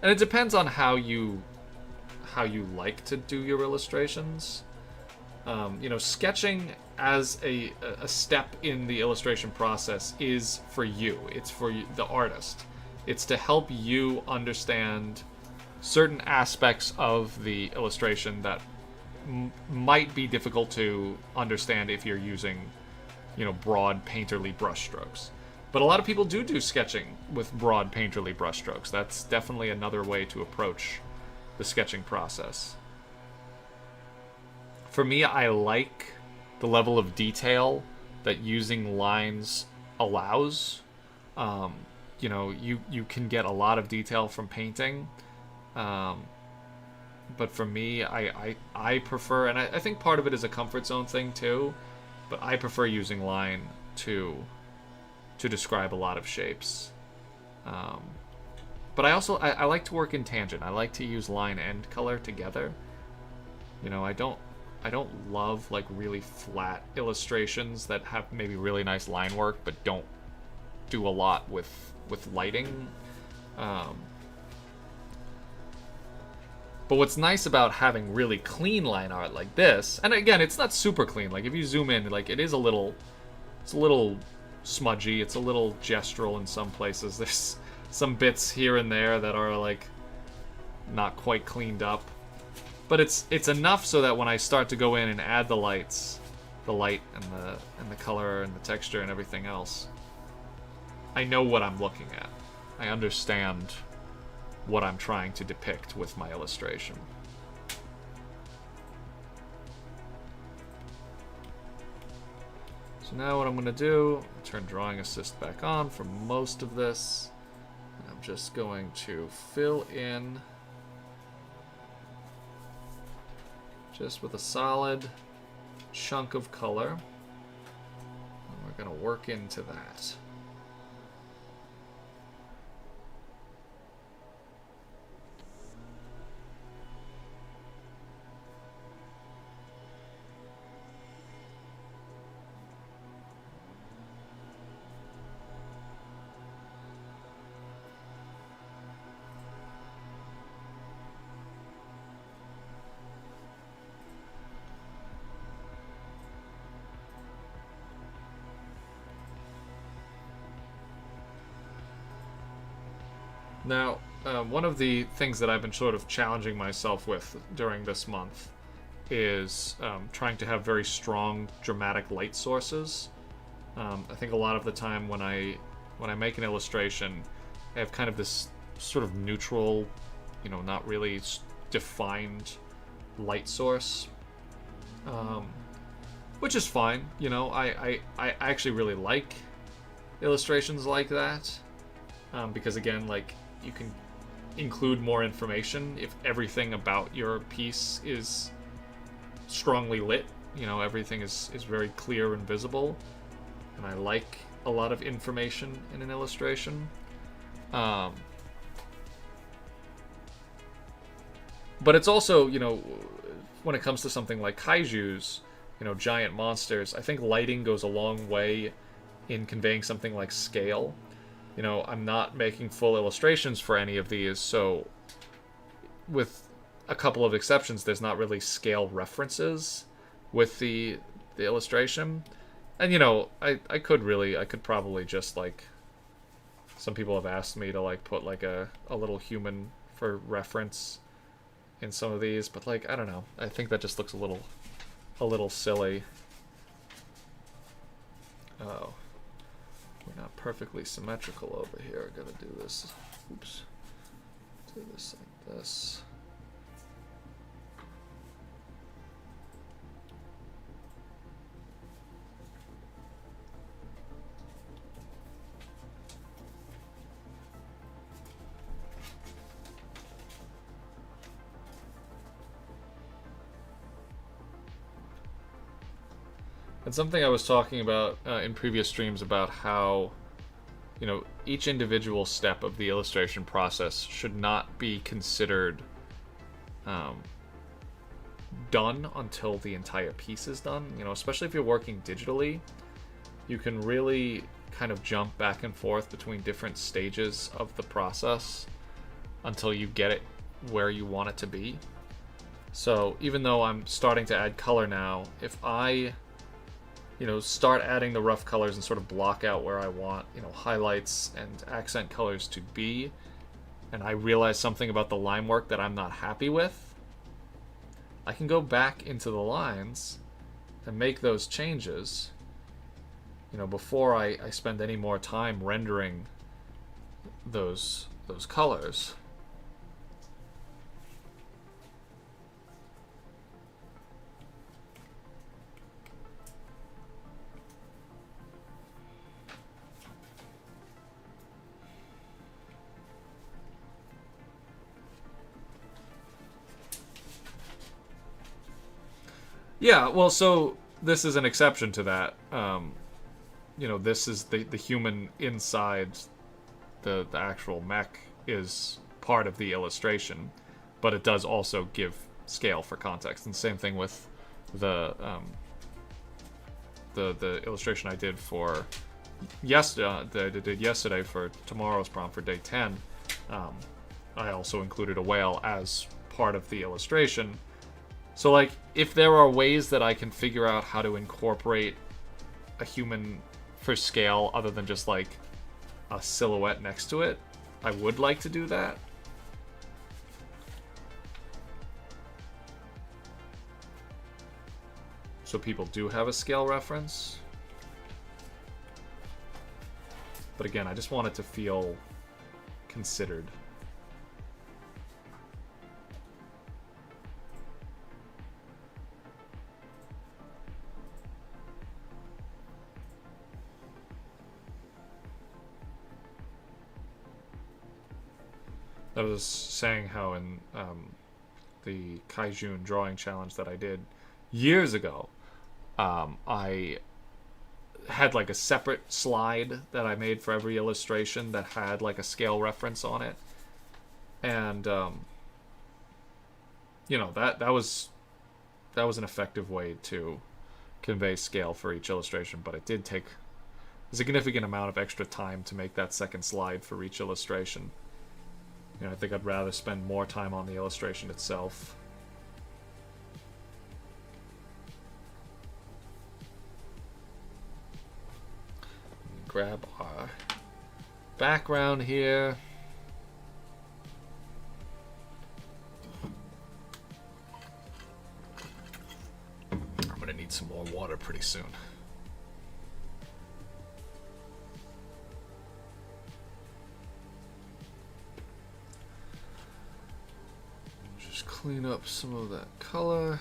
And it depends on how you like to do your illustrations. Sketching as a step in the illustration process is for you. It's for the artist. It's to help you understand certain aspects of the illustration that might be difficult to understand if you're using, broad painterly brushstrokes. But a lot of people do sketching with broad painterly brushstrokes. That's definitely another way to approach the sketching process. For me, I like the level of detail that using lines allows. You can get a lot of detail from painting. But for me, I prefer, and I think part of it is a comfort zone thing too, but I prefer using line to describe a lot of shapes. But I like to work in tangent. I like to use line and color together. I don't love like really flat illustrations that have maybe really nice line work but don't do a lot with lighting. But what's nice about having really clean line art like this, and again, it's not super clean. Like if you zoom in, like it's a little smudgy. It's a little gestural in some places. There's some bits here and there that are like not quite cleaned up. But it's enough so that when I start to go in and add the light and the color and the texture and everything else, I know what I'm looking at. I understand what I'm trying to depict with my illustration. So now what I'm going to do, turn Drawing Assist back on for most of this. And I'm just going to fill in just with a solid chunk of color. And we're going to work into that. Now, one of the things that I've been sort of challenging myself with during this month is trying to have very strong dramatic light sources. I think a lot of the time when I make an illustration, I have kind of this sort of neutral, not really defined light source, um, which is fine. I actually really like illustrations like that, because again, like, you can include more information if everything about your piece is strongly lit. Everything is very clear and visible, and I like a lot of information in an illustration. Um, but it's also, when it comes to something like kaijus, giant monsters, I think lighting goes a long way in conveying something like scale. I'm not making full illustrations for any of these, so with a couple of exceptions, there's not really scale references with the illustration. And I could probably just, like, some people have asked me to, like, put like a little human for reference in some of these, but, like, I don't know. I think that just looks a little silly. Oh, we're not perfectly symmetrical over here. I gotta do this. Oops. Do this like this. And something I was talking about in previous streams about how, each individual step of the illustration process should not be considered um, done until the entire piece is done. Especially if you're working digitally, you can really kind of jump back and forth between different stages of the process until you get it where you want it to be. So even though I'm starting to add color now, if I start adding the rough colors and sort of block out where I want, highlights and accent colors to be, and I realize something about the line work that I'm not happy with, I can go back into the lines and make those changes, before I spend any more time rendering those colors. Yeah, well, so this is an exception to that. This is the human inside the actual mech is part of the illustration, but it does also give scale for context. And same thing with the the illustration I did for yesterday. That I did yesterday for tomorrow's prompt for day 10. I also included a whale as part of the illustration. So, like, if there are ways that I can figure out how to incorporate a human for scale other than just, like, a silhouette next to it, I would like to do that. So people do have a scale reference. But again, I just want it to feel considered. I was saying how in the Kaijune drawing challenge that I did years ago, I had like a separate slide that I made for every illustration that had like a scale reference on it, and that was an effective way to convey scale for each illustration, but it did take a significant amount of extra time to make that second slide for each illustration. I think I'd rather spend more time on the illustration itself. Grab our background here. gonna need some more water pretty soon. Just clean up some of that color.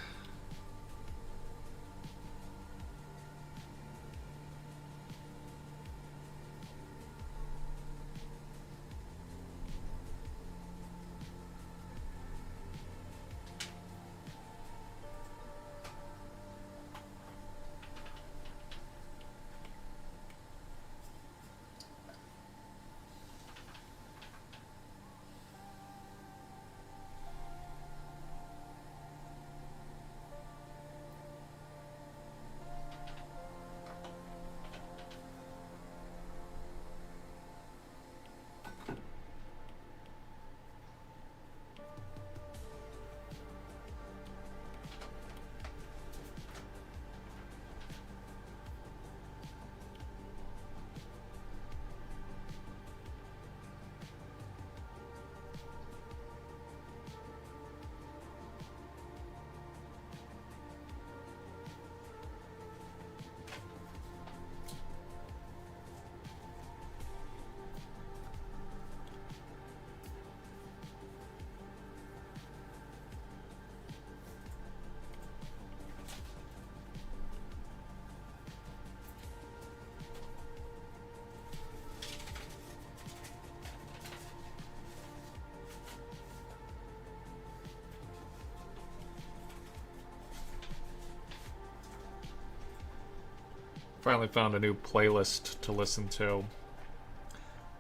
Finally found a new playlist to listen to.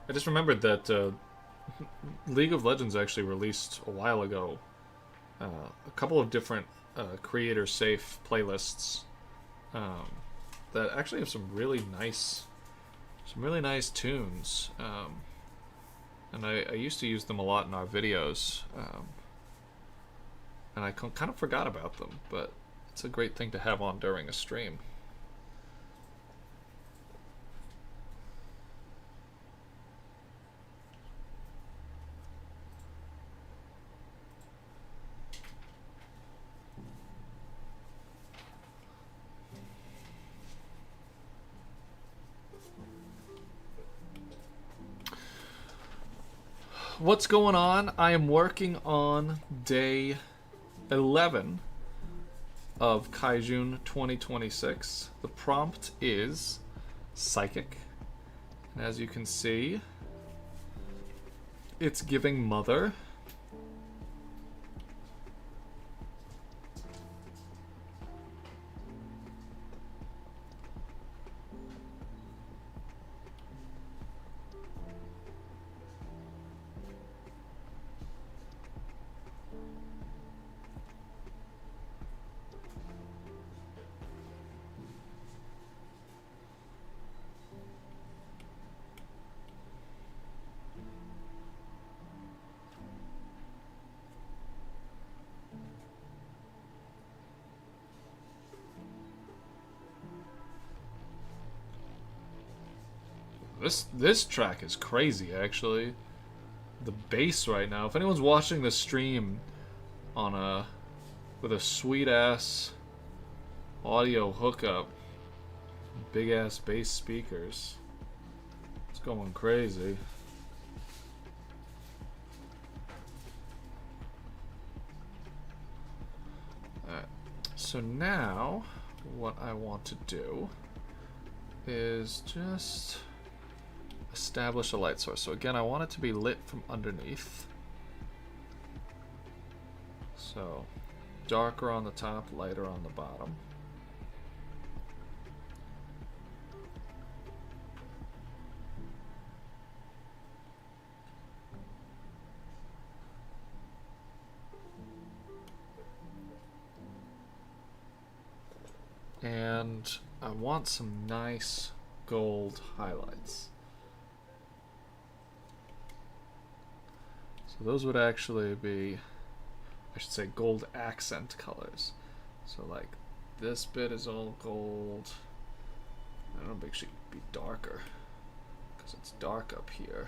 I just remembered that League of Legends actually released a while ago a couple of different creator-safe playlists that actually have some really nice tunes. And I used to use them a lot in our videos, and I kind of forgot about them, but it's a great thing to have on during a stream. What's going on? I am working on day 11 of Kaijune 2026. The prompt is Psychic. And as you can see, it's giving Mother. This track is crazy, actually. The bass right now. If anyone's watching the stream on with a sweet ass audio hookup, big ass bass speakers, it's going crazy. Alright, so now what I want to do is just establish a light source. So again, I want it to be lit from underneath. So darker on the top, lighter on the bottom. And I want some nice gold highlights. So those would actually be, I should say, gold accent colors. So like this bit is all gold. I don't know, it should be darker because it's dark up here.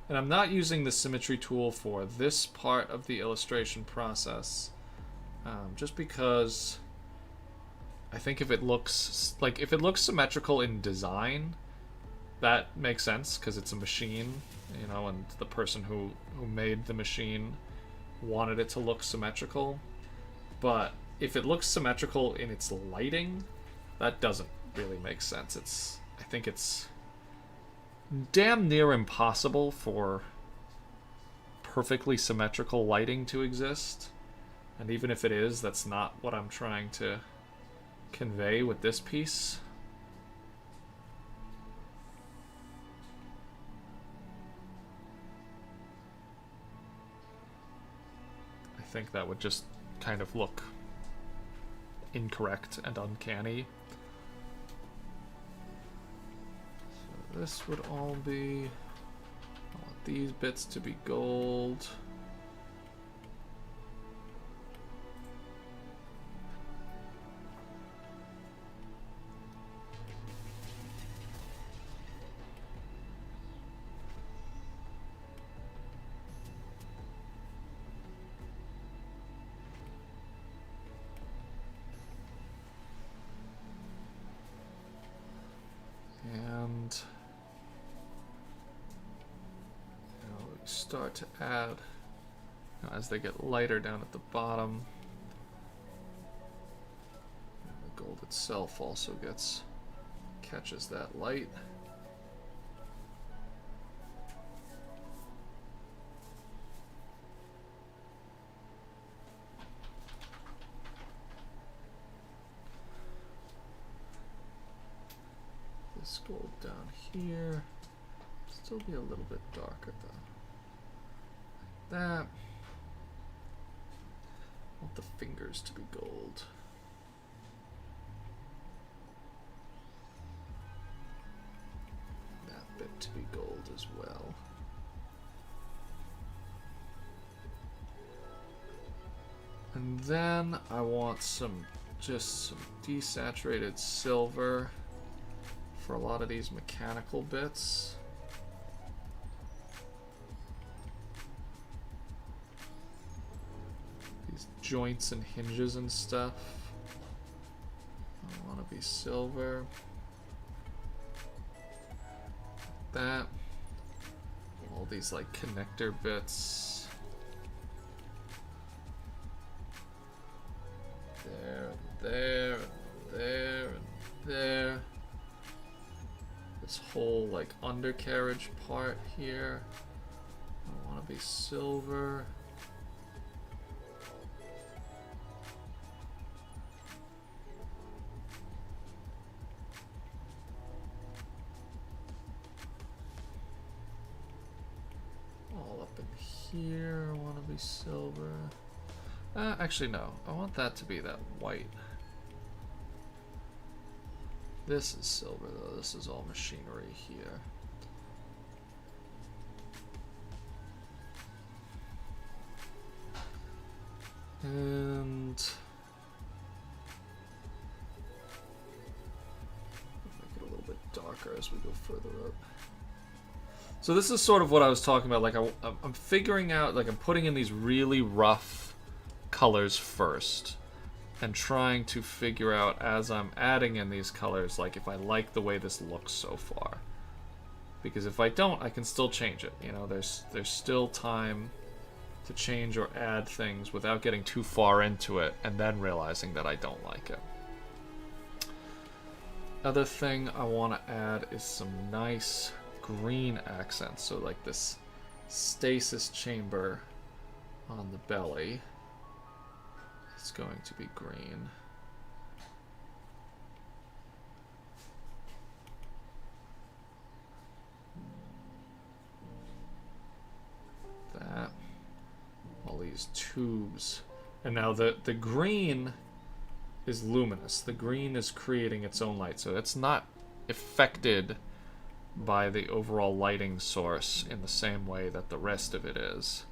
And I'm not using the symmetry tool for this part of the illustration process. just because I think if it looks symmetrical in design, that makes sense because it's a machine, you know, and the person who made the machine wanted it to look symmetrical. But if it looks symmetrical in its lighting, that doesn't really make sense. I think it's damn near impossible for perfectly symmetrical lighting to exist. And even if it is, that's not what I'm trying to convey with this piece. I think that would just kind of look incorrect and uncanny. So this would all be... I want these bits to be gold. And we start to add, as they get lighter down at the bottom, the gold itself also catches that light. This gold down here, still be a little bit darker though. Like that. I want the fingers to be gold. That bit to be gold as well. And then I want just some desaturated silver for a lot of these mechanical bits. These joints and hinges and stuff. I want to be silver. That. All these like connector bits. There, there, there, and there. This whole like undercarriage part here, I want to be silver. All up in here, I want to be silver. Actually no, I want that to be that white. This is silver though, this is all machinery here. And make it a little bit darker as we go further up. So this is sort of what I was talking about, like I'm figuring out, like I'm putting in these really rough colors first. And trying to figure out as I'm adding in these colors, like if I like the way this looks so far. Because if I don't, I can still change it. You know, there's still time to change or add things without getting too far into it and then realizing that I don't like it. Other thing I want to add is some nice green accents. So like this stasis chamber on the belly. It's going to be green. That. All these tubes. And now the green is luminous. The green is creating its own light. So it's not affected by the overall lighting source in the same way that the rest of it is.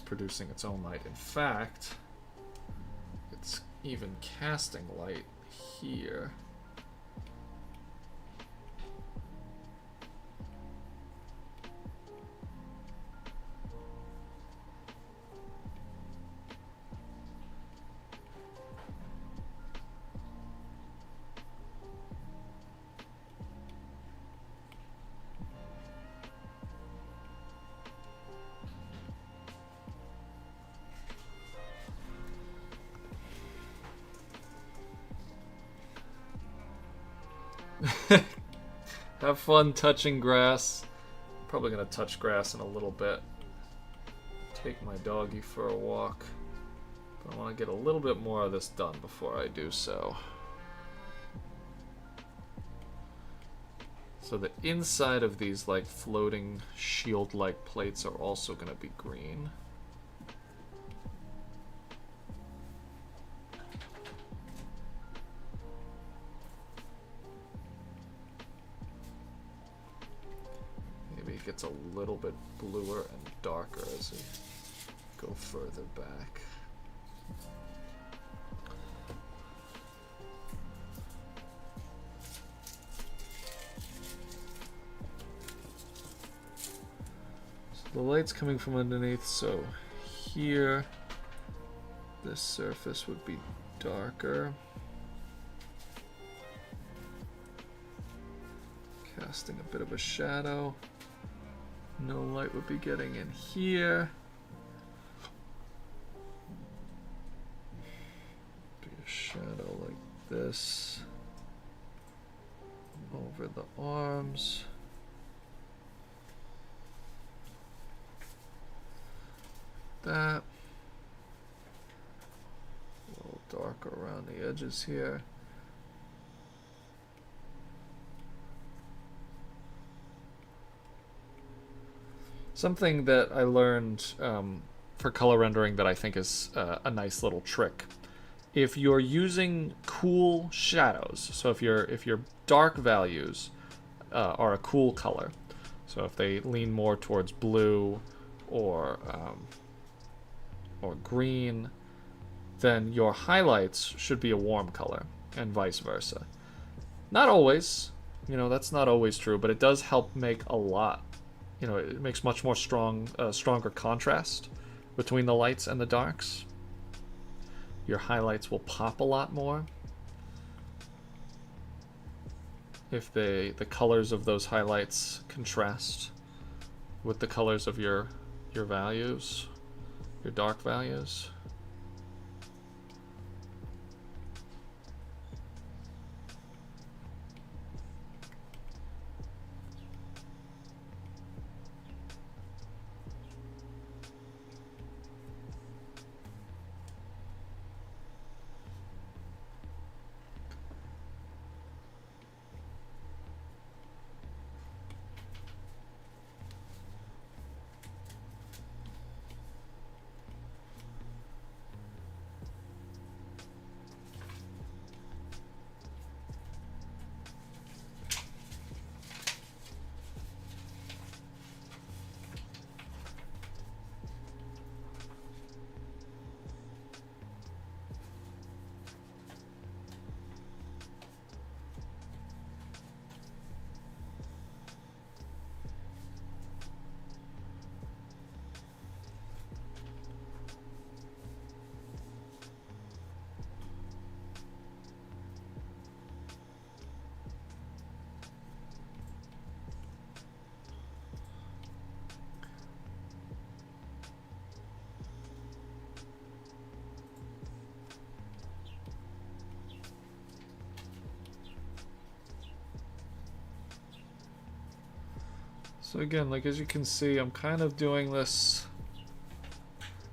Producing its own light. In fact, it's even casting light here. have fun touching grass. Probably gonna touch grass in a little bit. Take my doggy for a walk. But I want to get a little bit more of this done before I do so. So the inside of these like floating shield-like plates are also going to be green. Maybe it gets a little bit bluer and darker as we go further back. The light's coming from underneath, so here this surface would be darker. Casting a bit of a shadow. No light would be getting in here. Be a shadow like this over the arms. That. A little darker around the edges here. Something that I learned for color rendering that I think is a nice little trick. If you're using cool shadows, so if your dark values are a cool color, so if they lean more towards blue or green, then your highlights should be a warm color, and vice versa. Not always, that's not always true, but it does help make a lot. It makes much more stronger contrast between the lights and the darks. Your highlights will pop a lot more if the colors of those highlights contrast with the colors of your values, your dark values. So again, like as you can see, I'm kind of doing this.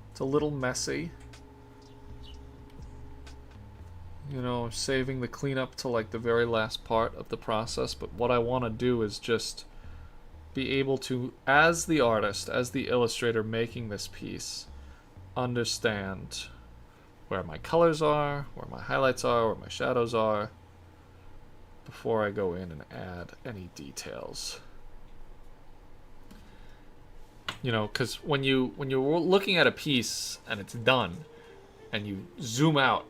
It's a little messy. Saving the cleanup to like the very last part of the process, but what I want to do is just be able to, as the artist, as the illustrator making this piece, understand where my colors are, where my highlights are, where my shadows are, before I go in and add any details. Because when you're looking at a piece and it's done, and you zoom out,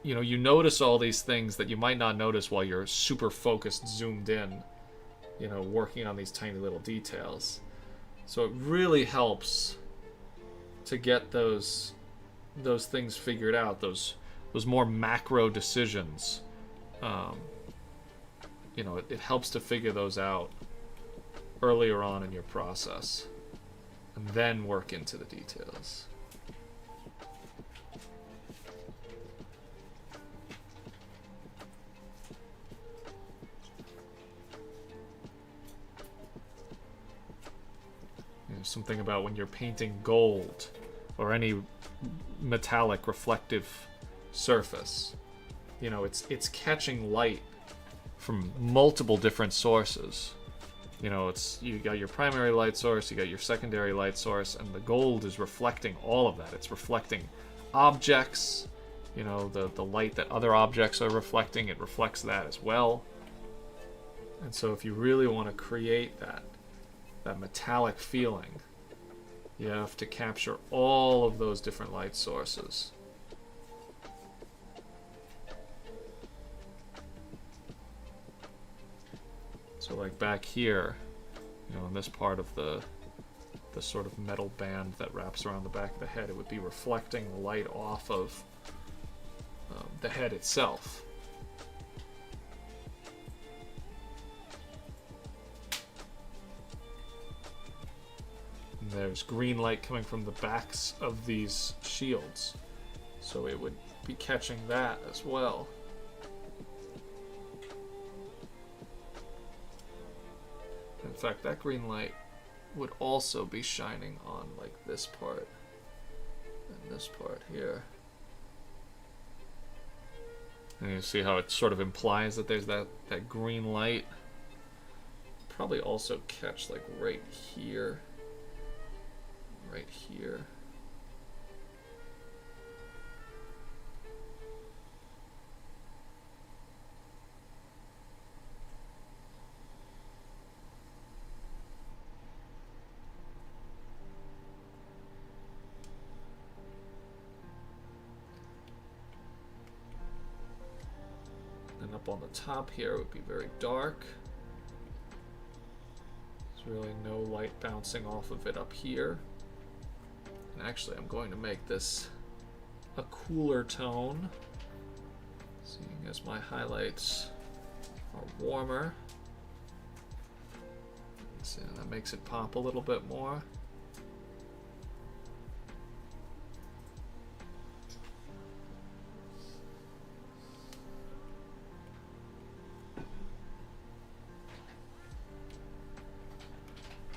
you notice all these things that you might not notice while you're super focused, zoomed in, working on these tiny little details. So it really helps to get those things figured out, those more macro decisions. It helps to figure those out earlier on in your process, and then work into the details. something about when you're painting gold or any metallic reflective surface. It's catching light from multiple different sources. You got your primary light source, you got your secondary light source, and the gold is reflecting all of that. It's reflecting objects, the light that other objects are reflecting, it reflects that as well. And so if you really want to create that metallic feeling, you have to capture all of those different light sources. So like back here, in this part of the sort of metal band that wraps around the back of the head, it would be reflecting light off of the head itself. And there's green light coming from the backs of these shields, so it would be catching that as well. In fact, that green light would also be shining on like this part and this part here. And you see how it sort of implies that there's that green light. Probably also catch like right here. Right here. And up on the top here it would be very dark. There's really no light bouncing off of it up here. And actually I'm going to make this a cooler tone, seeing as my highlights are warmer. So that makes it pop a little bit more.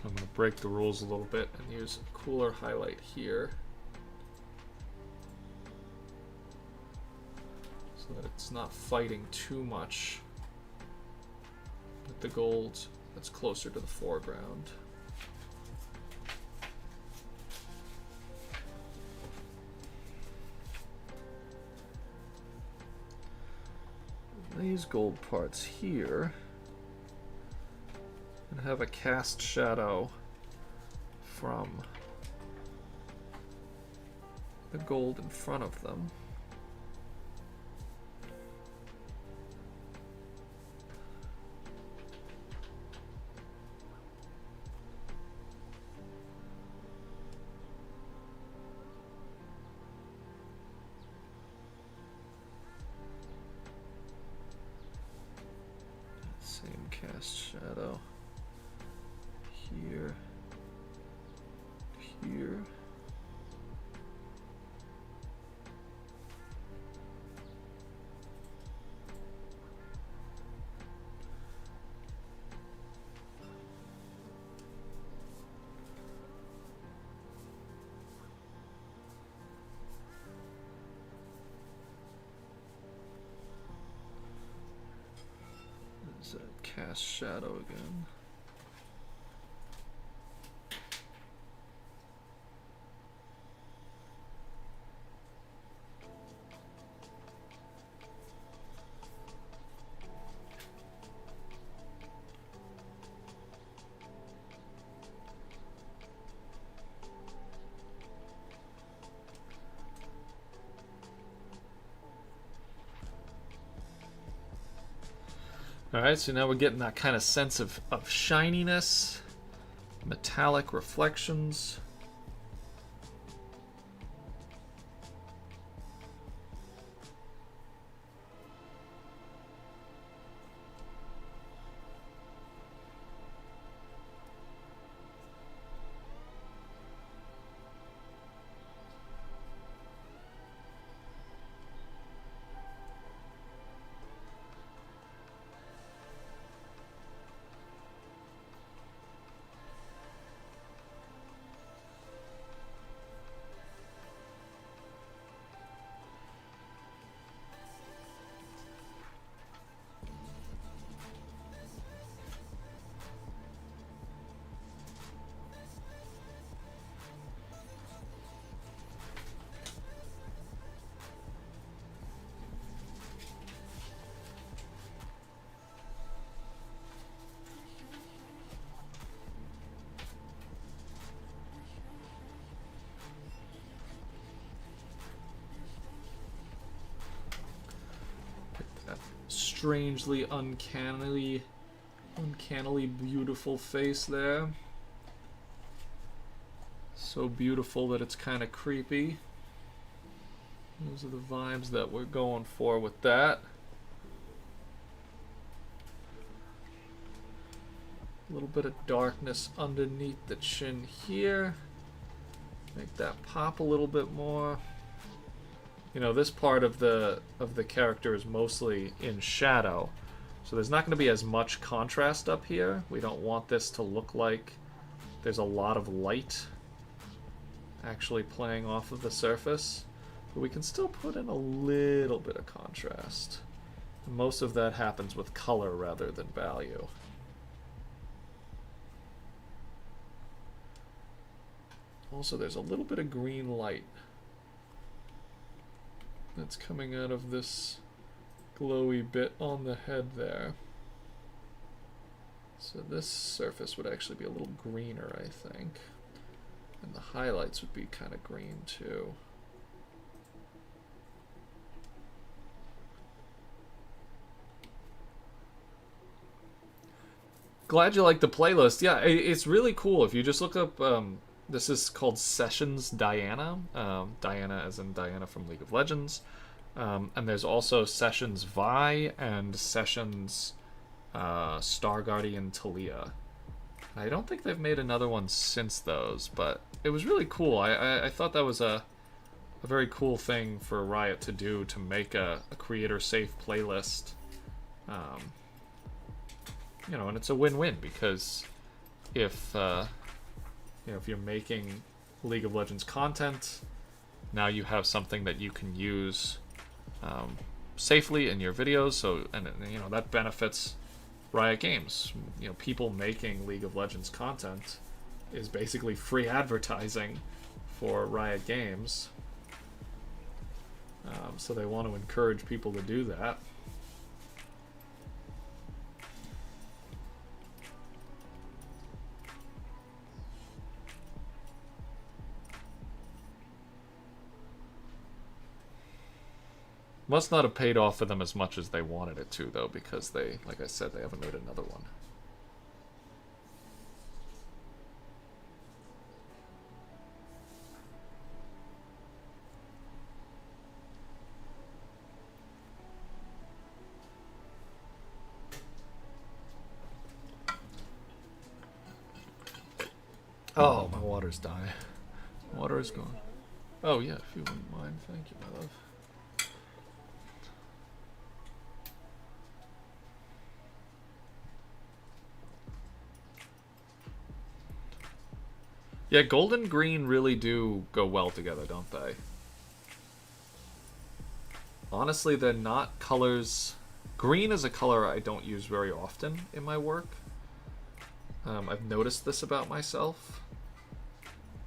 I'm going to break the rules a little bit and use a cooler highlight here so that it's not fighting too much with the gold that's closer to the foreground. These gold parts here and have a cast shadow from the gold in front of them. Same cast shadow. Here, here. There's that cast shadow again. Alright, so now we're getting that kind of sense of shininess, metallic reflections. strangely, uncannily beautiful face there. So beautiful that it's kind of creepy. Those are the vibes that we're going for with that. A little bit of darkness underneath the chin here. Make that pop a little bit more. You know, this part of the character is mostly in shadow, so there's not going to be as much contrast up here. We don't want this to look like there's a lot of light actually playing off of the surface, but we can still put in a little bit of contrast. Most of that happens with color rather than value. Also, there's a little bit of green light that's coming out of this glowy bit on the head there. So this surface would actually be a little greener, I think. And the highlights would be kind of green too. Glad you like the playlist. Yeah, it's really cool. If you just look up, this is called Sessions Diana. Diana as in Diana from League of Legends. And there's also Sessions Vi and Sessions Star Guardian Talia. I don't think they've made another one since those, but it was really cool. I thought that was a very cool thing for Riot to do, to make a creator-safe playlist. You know, and it's a win-win, because if you know, if you're making League of Legends content, now you have something that you can use safely in your videos. So, and you know, that benefits Riot Games. You know, people making League of Legends content is basically free advertising for Riot Games. So they want to encourage people to do that. Must not have paid off for them as much as they wanted it to, though, because they, like I said, they haven't made another one. Oh, my water's dying. Water is gone. Oh, yeah, if you wouldn't mind. Thank you, my love. Yeah, gold and green really do go well together, don't they? Honestly, they're not colors... Green is a color I don't use very often in my work. I've noticed this about myself.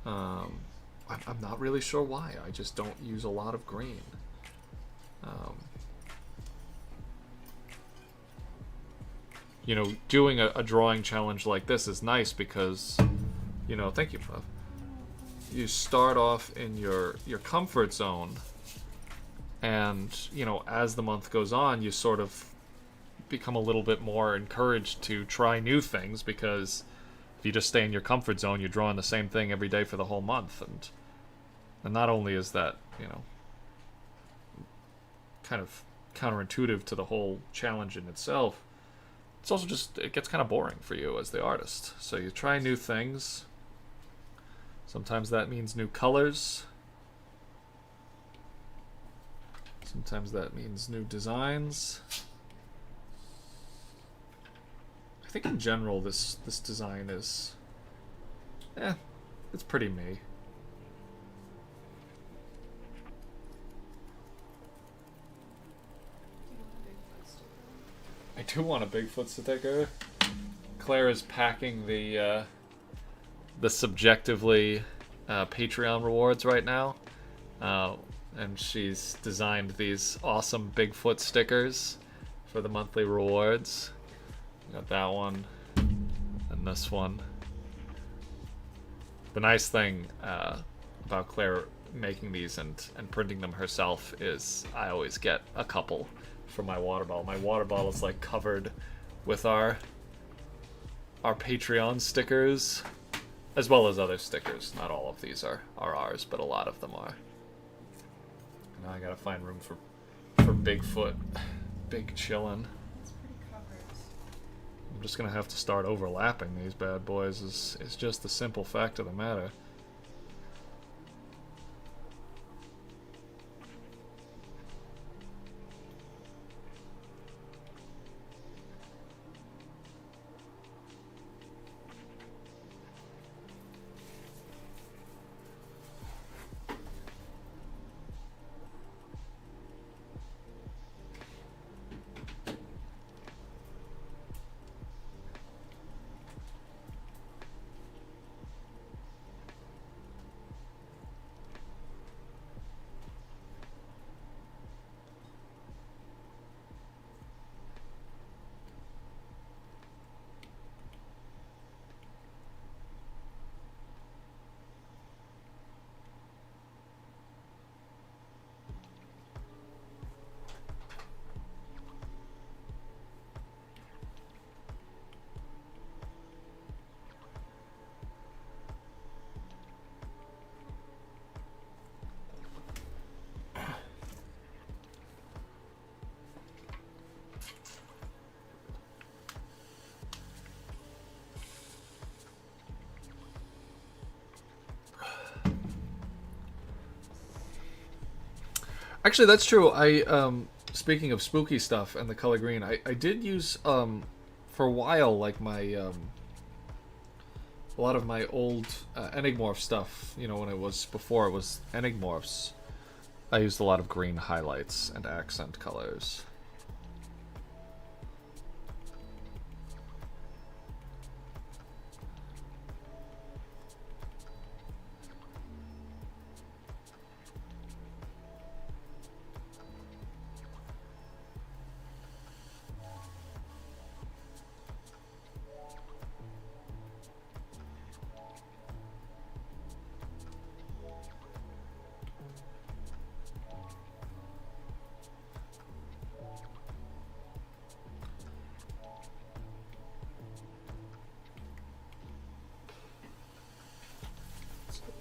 I'm not really sure why. I just don't use a lot of green. You know, doing a drawing challenge like this is nice because... You know, thank you, Puff. You start off in your comfort zone, and, you know, as the month goes on, you sort of become a little bit more encouraged to try new things, because if you just stay in your comfort zone, you're drawing the same thing every day for the whole month, and not only is that, you know, kind of counterintuitive to the whole challenge in itself, it's also just, it gets kind of boring for you as the artist. So you try new things. Sometimes that means new colors. Sometimes that means new designs. I think in general this design is... it's pretty me. I do want a Bigfoot sticker. Claire is packing the subjectively Patreon rewards right now, and she's designed these awesome Bigfoot stickers for the monthly rewards. Got that one and this one. The nice thing about Claire making these and printing them herself is I always get a couple for my water bottle. My water bottle is like covered with our Patreon stickers, as well as other stickers. Not all of these are ours, but a lot of them are. Now I gotta find room for Bigfoot. Big chillin'. It's pretty covered. I'm just gonna have to start overlapping these bad boys. Is just the simple fact of the matter. Actually, that's true. Speaking of spooky stuff and the color green, I did use for a while, like my a lot of my old Enigmorph stuff. You know, when it was before it was Enigmorphs, I used a lot of green highlights and accent colors.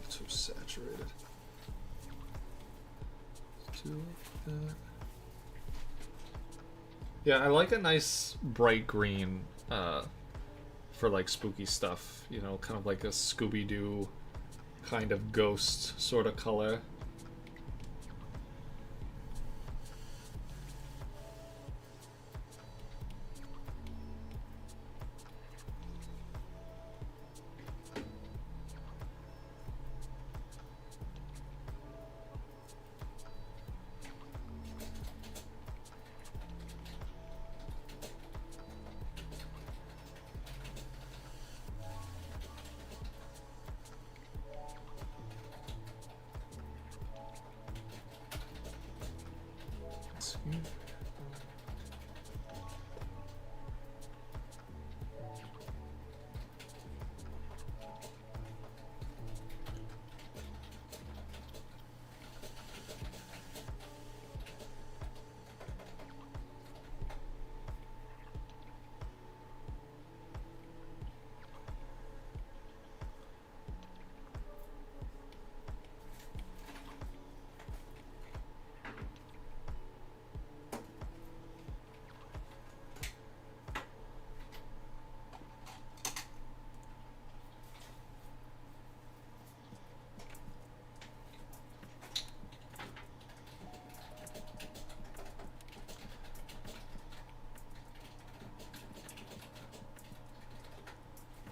Too saturated. Yeah, I like a nice bright green for like spooky stuff. You know, kind of like a Scooby-Doo kind of ghost sort of color.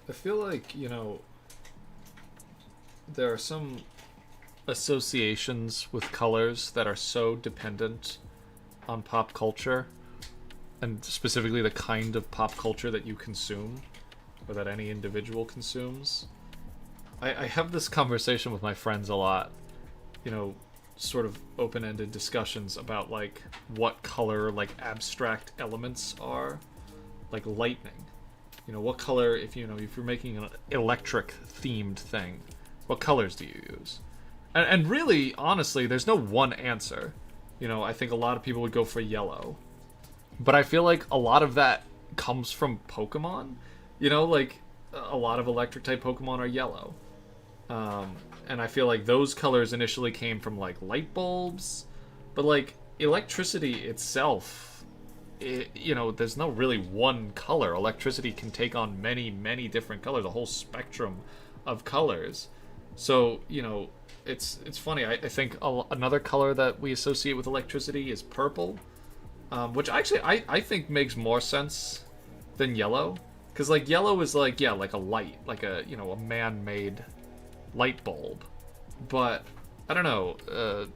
I feel like, you know, there are some associations with colors that are so dependent on pop culture, and specifically the kind of pop culture that you consume, or that any individual consumes. I have this conversation with my friends a lot, you know, sort of open-ended discussions about, like, what color, like, abstract elements are. Like lightning. You know, what color, if you're making an electric themed thing, what colors do you use? And really, honestly, there's no one answer. You know, I think a lot of people would go for yellow. But I feel like a lot of that comes from Pokemon. You know, like a lot of electric type Pokemon are yellow. Um, and I feel like those colors initially came from like light bulbs, but like electricity itself, you know, there's no really one color. Electricity can take on many, many different colors, a whole spectrum of colors. So, you know, it's funny. I think another color that we associate with electricity is purple, which actually I think makes more sense than yellow. Because, like, yellow is like, yeah, like a light, like a, you know, a man-made light bulb. But, I don't know,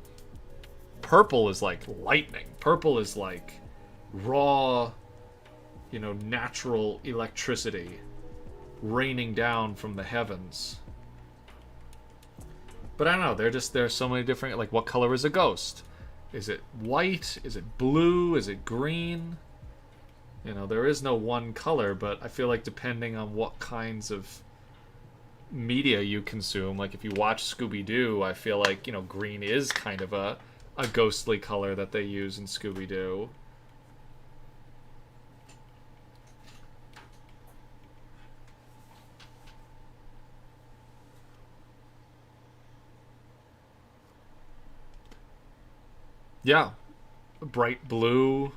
purple is like lightning. Purple is like raw, you know, natural electricity raining down from the heavens. But I don't know, there's so many different, like, what color is a ghost? Is it white? Is it blue? Is it green? You know, there is no one color, but I feel like depending on what kinds of media you consume, like if you watch Scooby-Doo, I feel like, you know, green is kind of a ghostly color that they use in Scooby-Doo. Yeah, bright blue,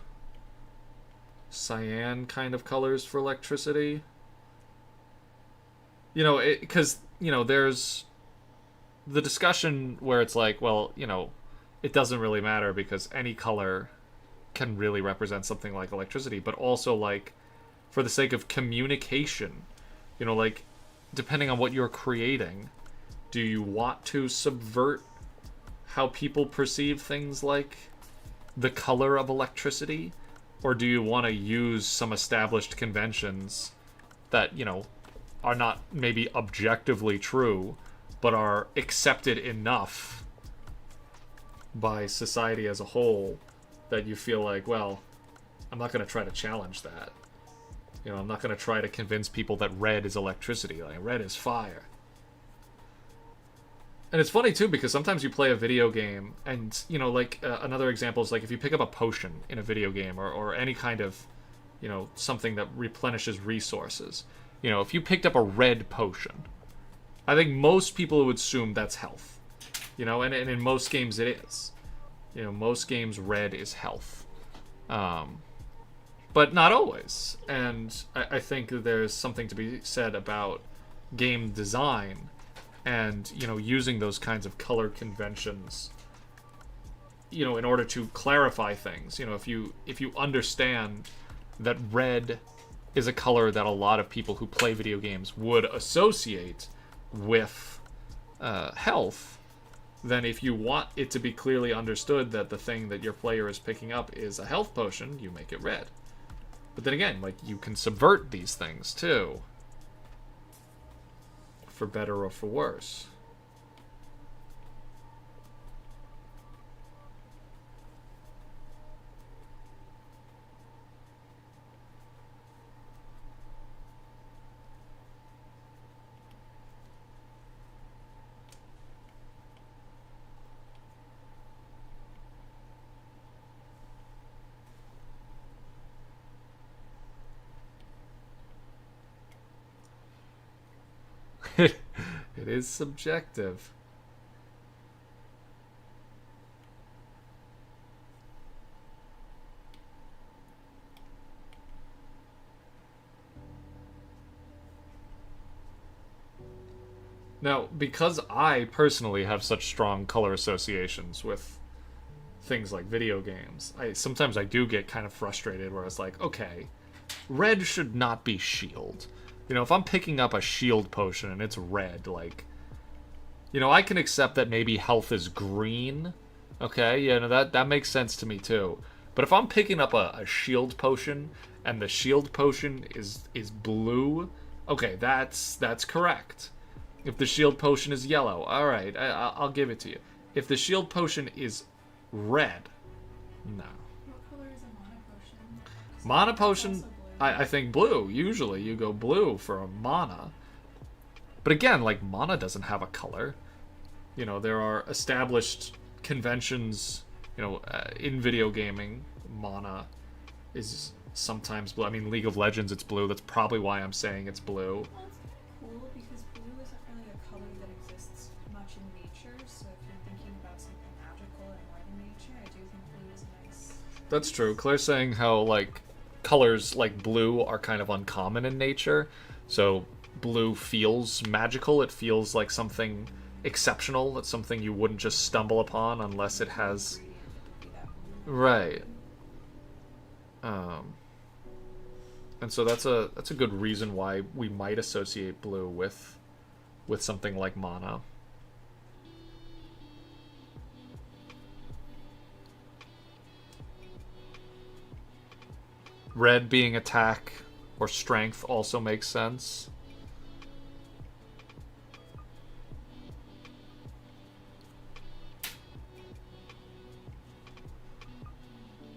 cyan kind of colors for electricity. You know, because, you know, there's the discussion where it's like, well, you know, it doesn't really matter because any color can really represent something like electricity, but also, like, for the sake of communication, you know, like, depending on what you're creating, do you want to subvert how people perceive things like the color of electricity? Or do you want to use some established conventions that, you know, are not maybe objectively true, but are accepted enough by society as a whole that you feel like, well, I'm not going to try to challenge that. You know, I'm not going to try to convince people that red is electricity. Like, red is fire. And it's funny, too, because sometimes you play a video game, and, you know, like, another example is, like, if you pick up a potion in a video game, or any kind of, you know, something that replenishes resources. You know, if you picked up a red potion, I think most people would assume that's health. You know, and in most games it is. You know, most games red is health. But not always. And I think there's something to be said about game design and, you know, using those kinds of color conventions, you know, in order to clarify things. You know, if you understand that red is a color that a lot of people who play video games would associate with health, then if you want it to be clearly understood that the thing that your player is picking up is a health potion, you make it red. But then again, like, you can subvert these things too, for better or for worse. It is subjective. Now, because I personally have such strong color associations with things like video games, sometimes I do get kind of frustrated where it's like, okay, red should not be shield. You know, if I'm picking up a shield potion and it's red, like, you know, I can accept that maybe health is green. Okay, yeah, no, that makes sense to me too. But if I'm picking up a shield potion and the shield potion is blue, okay, that's correct. If the shield potion is yellow, all right, I'll give it to you. If the shield potion is red, no. What color is a mana potion? Mana potion, I think blue. Usually you go blue for a mana. But again, like, mana doesn't have a color. You know, there are established conventions, you know, in video gaming, mana is sometimes blue. I mean, League of Legends, it's blue. That's probably why I'm saying it's blue. Well, it's kind of cool because blue isn't really a color that exists much in nature. So if you're thinking about something magical and more than nature, I do think blue is a nice. That's true. Claire's saying how, like, colors like blue are kind of uncommon in nature. So blue feels magical. It feels like something exceptional. It's something you wouldn't just stumble upon unless it has. Ingredient that would be that blue. Right. And so that's a good reason why we might associate blue with something like mana. Red being attack or strength also makes sense.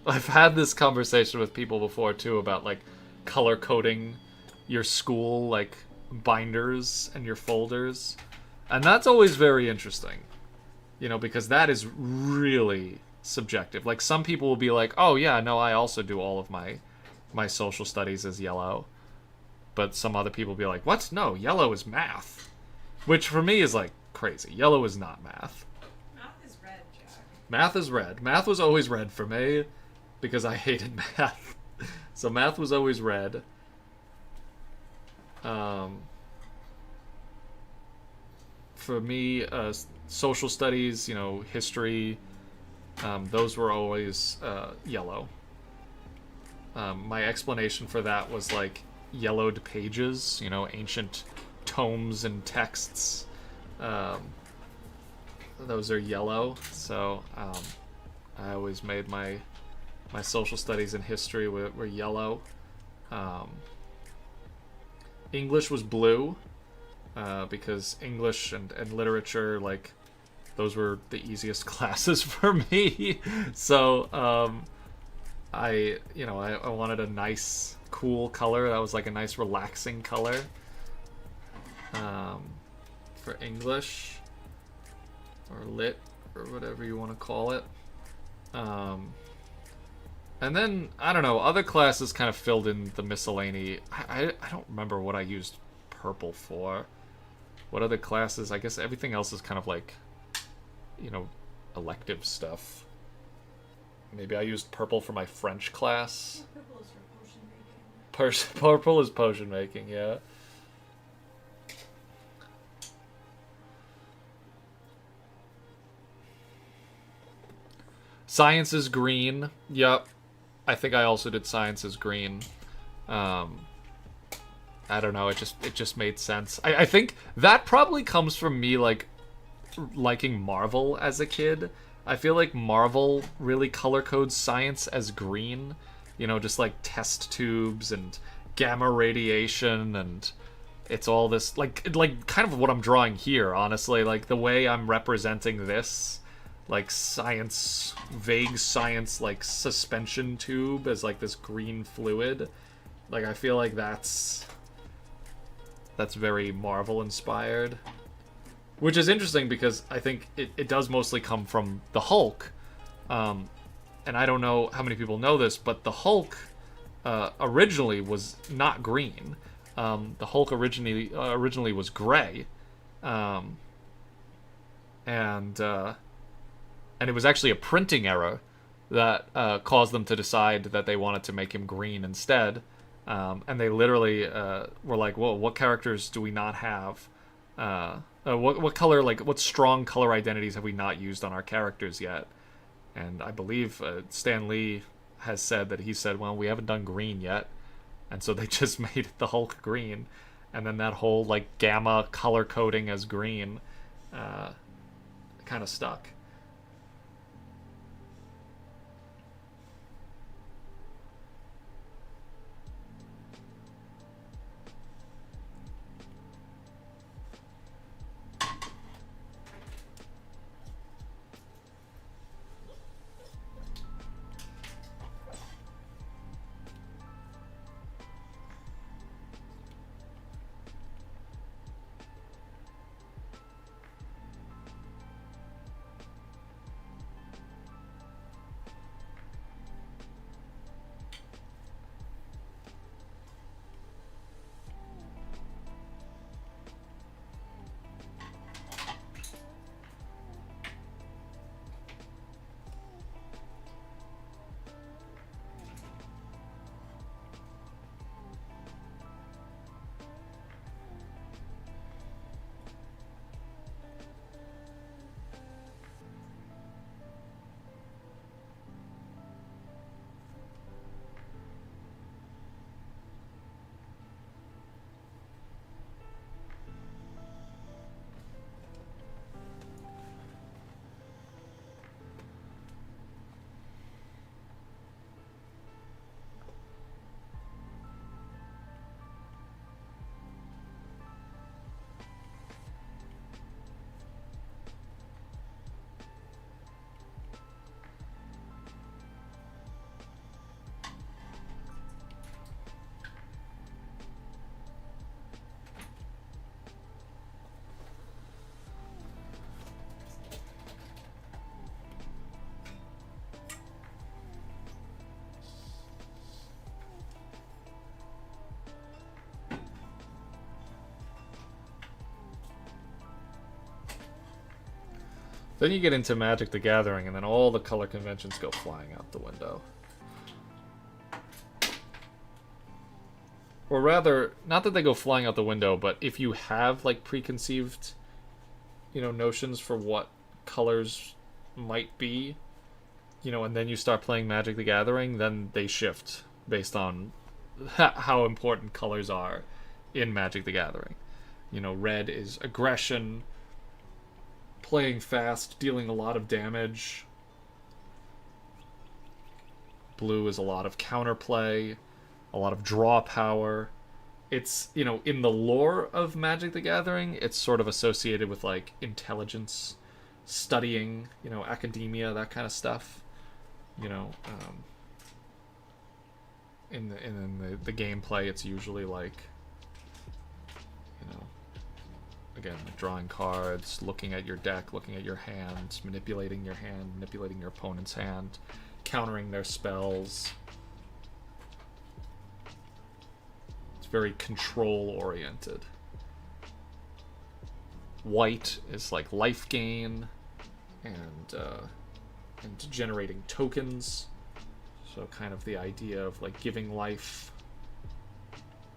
I've had this conversation with people before too about like color coding your school like binders and your folders. And that's always very interesting. You know, because that is really subjective. Like some people will be like, "Oh yeah, no, I also do all of my social studies as yellow." But some other people will be like, "What? No, yellow is math." Which for me is like crazy. Yellow is not math. Math is red, Jack. Math is red. Math was always red for me because I hated math. So math was always red. For me, social studies, you know, history, those were always yellow. My explanation for that was like yellowed pages, you know, ancient tomes and texts. Those are yellow. So I always made my social studies and history were yellow. English was blue because English and literature, like, those were the easiest classes for me. So I wanted a nice, cool color that was like a nice, relaxing color for English or lit or whatever you want to call it. And then, I don't know, other classes kind of filled in the miscellany. I don't remember what I used purple for. What other classes? I guess everything else is kind of like, you know, elective stuff. Maybe I used purple for my French class. Purple is for potion making. Purple is potion making, yeah. Science is green. Yep. I think I also did science as green. I don't know. It just made sense. I think that probably comes from me like liking Marvel as a kid. I feel like Marvel really color codes science as green. You know, just like test tubes and gamma radiation, and it's all this like kind of what I'm drawing here. Honestly, like the way I'm representing this. Like science, vague science, like suspension tube as like this green fluid. Like I feel like that's very Marvel inspired. Which is interesting because I think it does mostly come from the Hulk. And I don't know how many people know this, but the Hulk originally was not green. The Hulk originally was gray. And it was actually a printing error that caused them to decide that they wanted to make him green instead. And they literally were like, "Whoa, what characters do we not have? What color, like, what strong color identities have we not used on our characters yet?" And I believe Stan Lee has said that he said, "Well, we haven't done green yet," and so they just made the Hulk green, and then that whole like gamma color coding as green kind of stuck. Then you get into Magic the Gathering, and then all the color conventions go flying out the window. Or rather, not that they go flying out the window, but if you have, like, preconceived, notions for what colors might be, and then you start playing Magic the Gathering, then they shift based on how important colors are in Magic the Gathering. Red is aggression, playing fast, dealing a lot of damage. Blue is a lot of counterplay, a lot of draw power. It's, in the lore of Magic the Gathering, it's sort of associated with, like, intelligence, studying, academia, that kind of stuff. In the gameplay, it's usually like, again, like drawing cards, looking at your deck, looking at your hand, manipulating your hand, manipulating your opponent's hand, countering their spells. It's very control-oriented. White is like life gain and generating tokens. So kind of the idea of like giving life,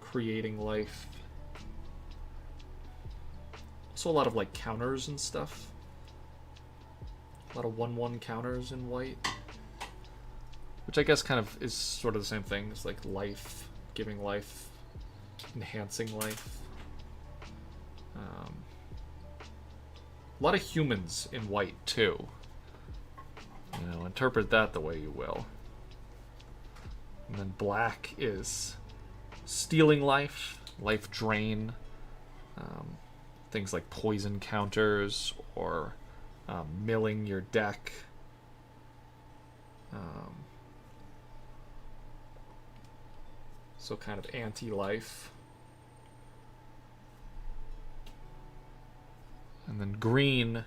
creating life. Also a lot of like counters and stuff. A lot of 1/1 counters in white. Which I guess kind of is sort of the same thing. It's like life, giving life, enhancing life. A lot of humans in white too. Interpret that the way you will. And then black is stealing life, life drain, things like poison counters or milling your deck. So kind of anti-life. And then green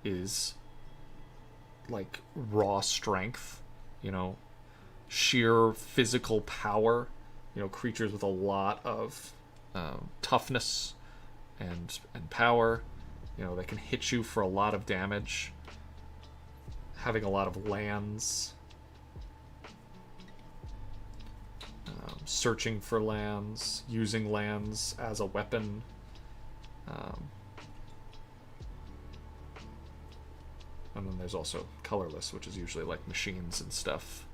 is like raw strength, sheer physical power, creatures with a lot of toughness and power, they can hit you for a lot of damage, having a lot of lands, searching for lands, using lands as a weapon. And then there's also colorless, which is usually like machines and stuff.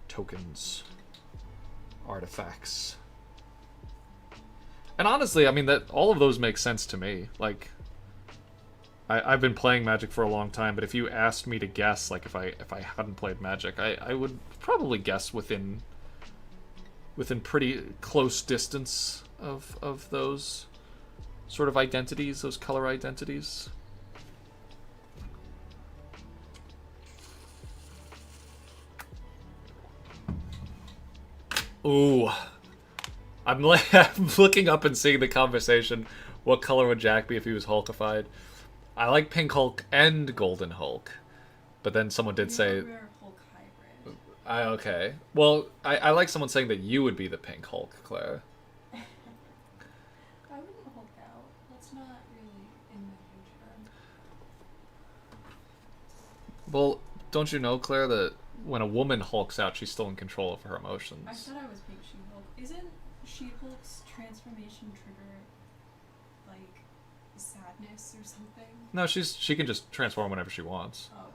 Tokens, artifacts. And honestly, I mean, that all of those make sense to me. Like, I've been playing Magic for a long time, but if you asked me to guess, like if I hadn't played Magic, I would probably guess within pretty close distance of those sort of identities, those color identities. Ooh. I'm looking up and seeing the conversation. What color would Jack be if he was Hulkified? I like Pink Hulk and Golden Hulk. But then someone did say... We're Hulk hybrid. Okay. Well, I like someone saying that you would be the Pink Hulk, Claire. I wouldn't Hulk out. That's not really in my future. Well, don't you know, Claire, that when a woman hulks out, she's still in control of her emotions? I said I was Pink She-Hulk. Isn't She-Hulk's transformation trigger like sadness or something? No, she can just transform whenever she wants. Oh,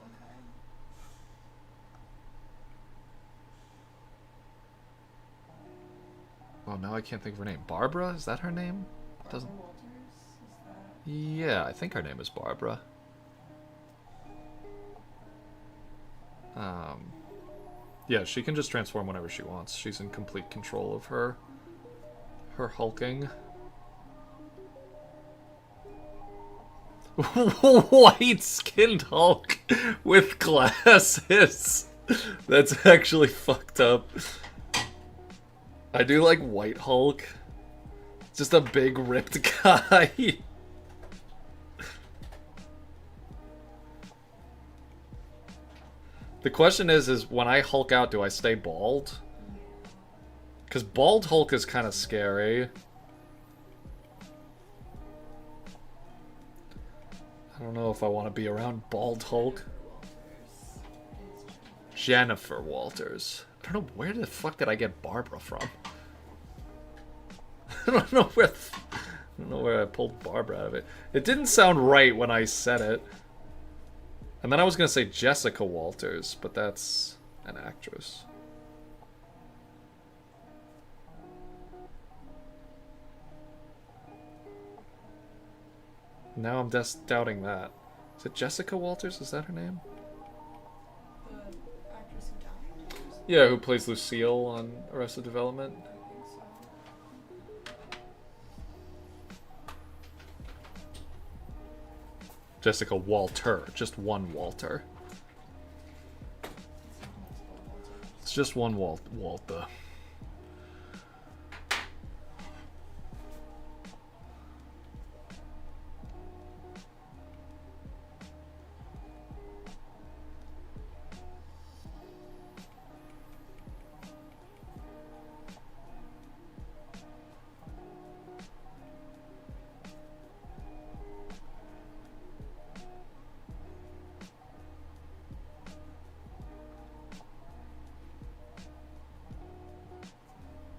okay. Oh, now I can't think of her name. Barbara? Is that her name? Barbara Walters? Is that... Yeah, I think her name is Barbara. Yeah, she can just transform whenever she wants. She's in complete control of her hulking. White-skinned Hulk with glasses. That's actually fucked up. I do like White Hulk. Just a big ripped guy. The question is when I Hulk out, do I stay bald? Because bald Hulk is kind of scary. I don't know if I want to be around bald Hulk. Walters. Jennifer Walters. I don't know, where the fuck did I get Barbara from? I don't know where I pulled Barbara out of it. It didn't sound right when I said it. And then I was gonna say Jessica Walters, but that's an actress. Now I'm just doubting that. Is it Jessica Walters? Is that her name? The actress who died? Yeah, who plays Lucille on Arrested Development. I think so. Jessica Walter. Just one Walter. It's not multiple Walters. It's just one Walter.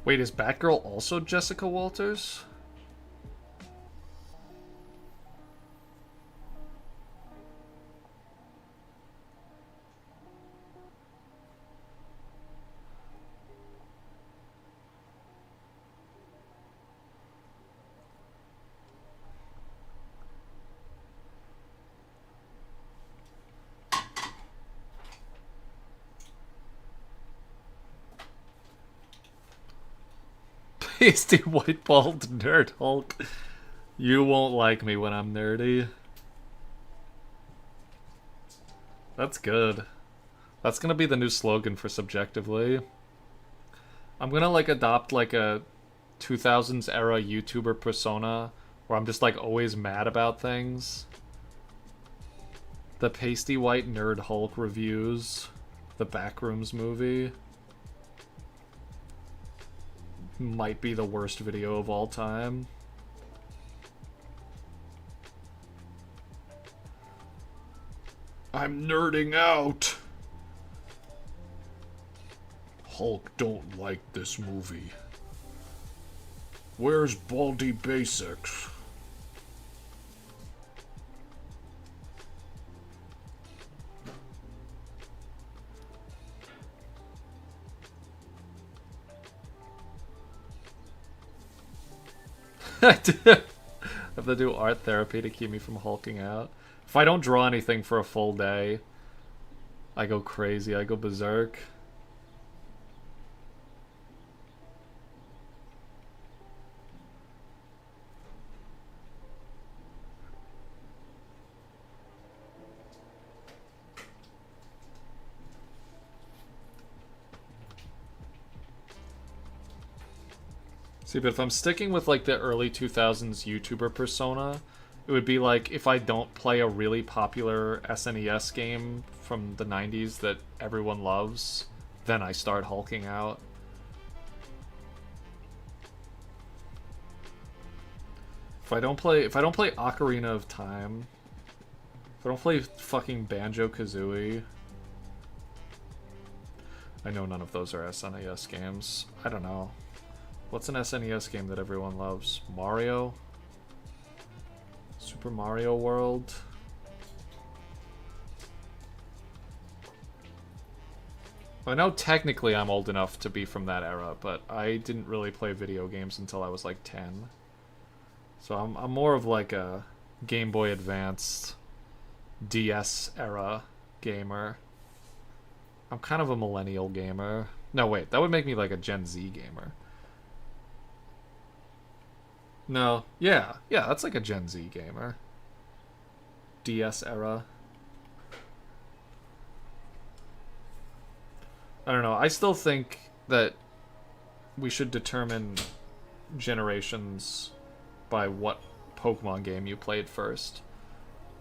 Wait, is Batgirl also Jessica Walters? Pasty white bald nerd Hulk. You won't like me when I'm nerdy. That's good. That's gonna be the new slogan for Subjectively. I'm gonna like adopt like a 2000s era YouTuber persona where I'm just like always mad about things. The pasty white nerd Hulk reviews. The Backrooms movie. Might be the worst video of all time. I'm nerding out. Hulk don't like this movie. Where's Baldy Basics? I have to do art therapy to keep me from hulking out. If I don't draw anything for a full day, I go crazy. I go berserk. See, but if I'm sticking with like the early 2000s YouTuber persona, it would be like if I don't play a really popular SNES game from the 90s that everyone loves, then I start hulking out. If I don't play Ocarina of Time, if I don't play fucking Banjo-Kazooie, I know none of those are SNES games. I don't know. What's an SNES game that everyone loves? Mario? Super Mario World? I know technically I'm old enough to be from that era, but I didn't really play video games until I was like 10. So I'm more of like a Game Boy Advanced DS era gamer. I'm kind of a millennial gamer. No, wait, that would make me like a Gen Z gamer. No, yeah, that's like a Gen Z gamer. DS era. I don't know, I still think that we should determine generations by what Pokemon game you played first.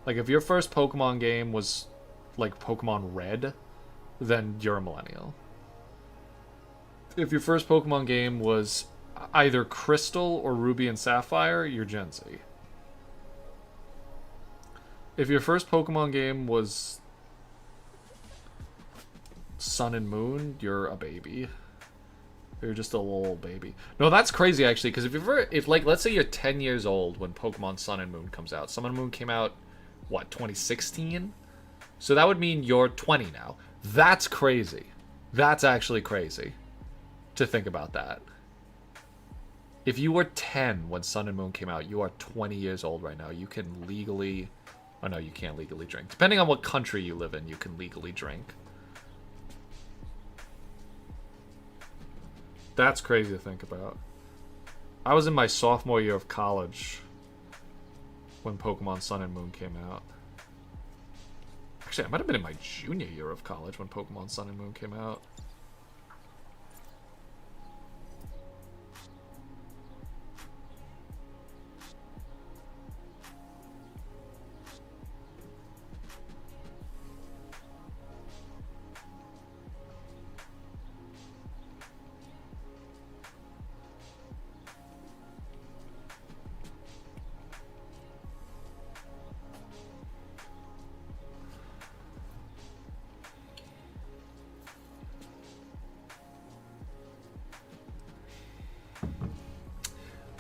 Like, if your first Pokemon game was, like, Pokemon Red, then you're a millennial. If your first Pokemon game was either Crystal or Ruby and Sapphire, you're Gen Z. If your first Pokemon game was Sun and Moon, you're a baby. You're just a little baby. No, that's crazy actually, because if like, let's say you're 10 years old when Pokemon Sun and Moon comes out. Sun and Moon came out, what, 2016? So that would mean you're 20 now. That's crazy. That's actually crazy to think about that. If you were 10 when Sun and Moon came out, you are 20 years old right now. You can legally... Oh, no, you can't legally drink. Depending on what country you live in, you can legally drink. That's crazy to think about. I was in my sophomore year of college when Pokemon Sun and Moon came out. Actually, I might have been in my junior year of college when Pokemon Sun and Moon came out.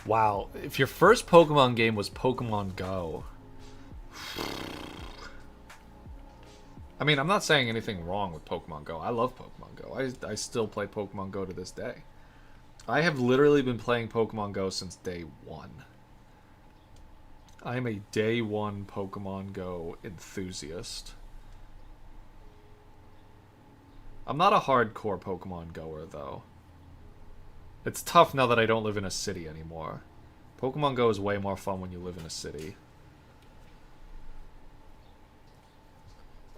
Wow, if your first Pokemon game was Pokemon Go... I mean, I'm not saying anything wrong with Pokemon Go. I love Pokemon Go. I still play Pokemon Go to this day. I have literally been playing Pokemon Go since day one. I am a day one Pokemon Go enthusiast. I'm not a hardcore Pokemon goer, though. It's tough now that I don't live in a city anymore. Pokemon Go is way more fun when you live in a city.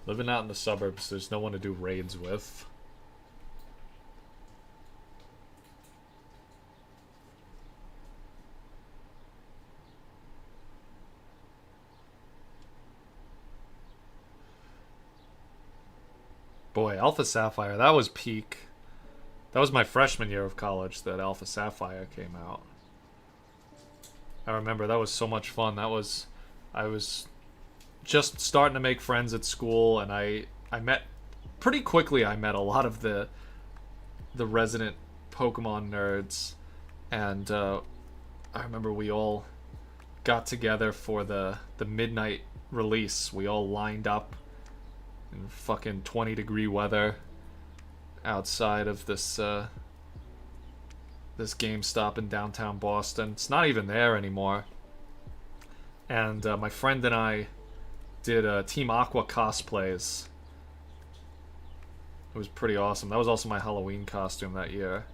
Living out in the suburbs, there's no one to do raids with. Boy, Alpha Sapphire, that was peak. That was my freshman year of college that Alpha Sapphire came out. I remember that was so much fun. I was just starting to make friends at school, and I met pretty quickly. I met a lot of the resident Pokemon nerds, and I remember we all got together for the midnight release. We all lined up in fucking 20-degree weather outside of this this GameStop in downtown Boston. It's not even there anymore. And my friend and I did Team Aqua cosplays. It was pretty awesome. That was also my Halloween costume that year.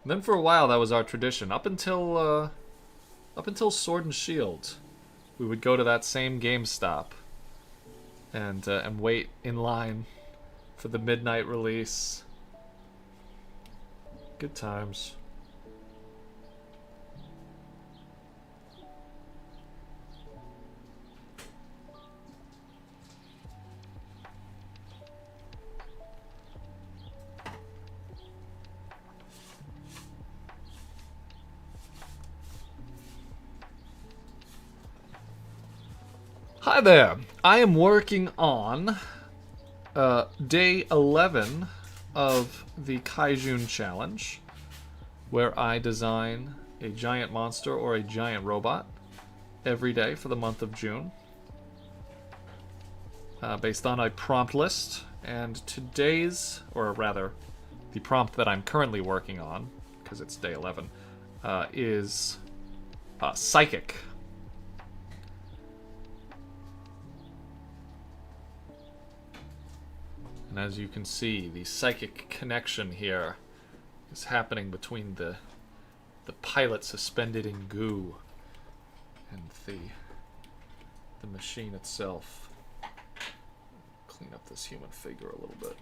And then for a while that was our tradition. Up until Sword and Shield, we would go to that same GameStop and wait in line for the midnight release. Good times. Hi there. I am working on day 11 of the Kaijune challenge, where I design a giant monster or a giant robot every day for the month of June, based on a prompt list. And today's, or rather, the prompt that I'm currently working on, because it's day 11, is Psychic. And as you can see, the psychic connection here is happening between the pilot suspended in goo and the machine itself. Clean up this human figure a little bit.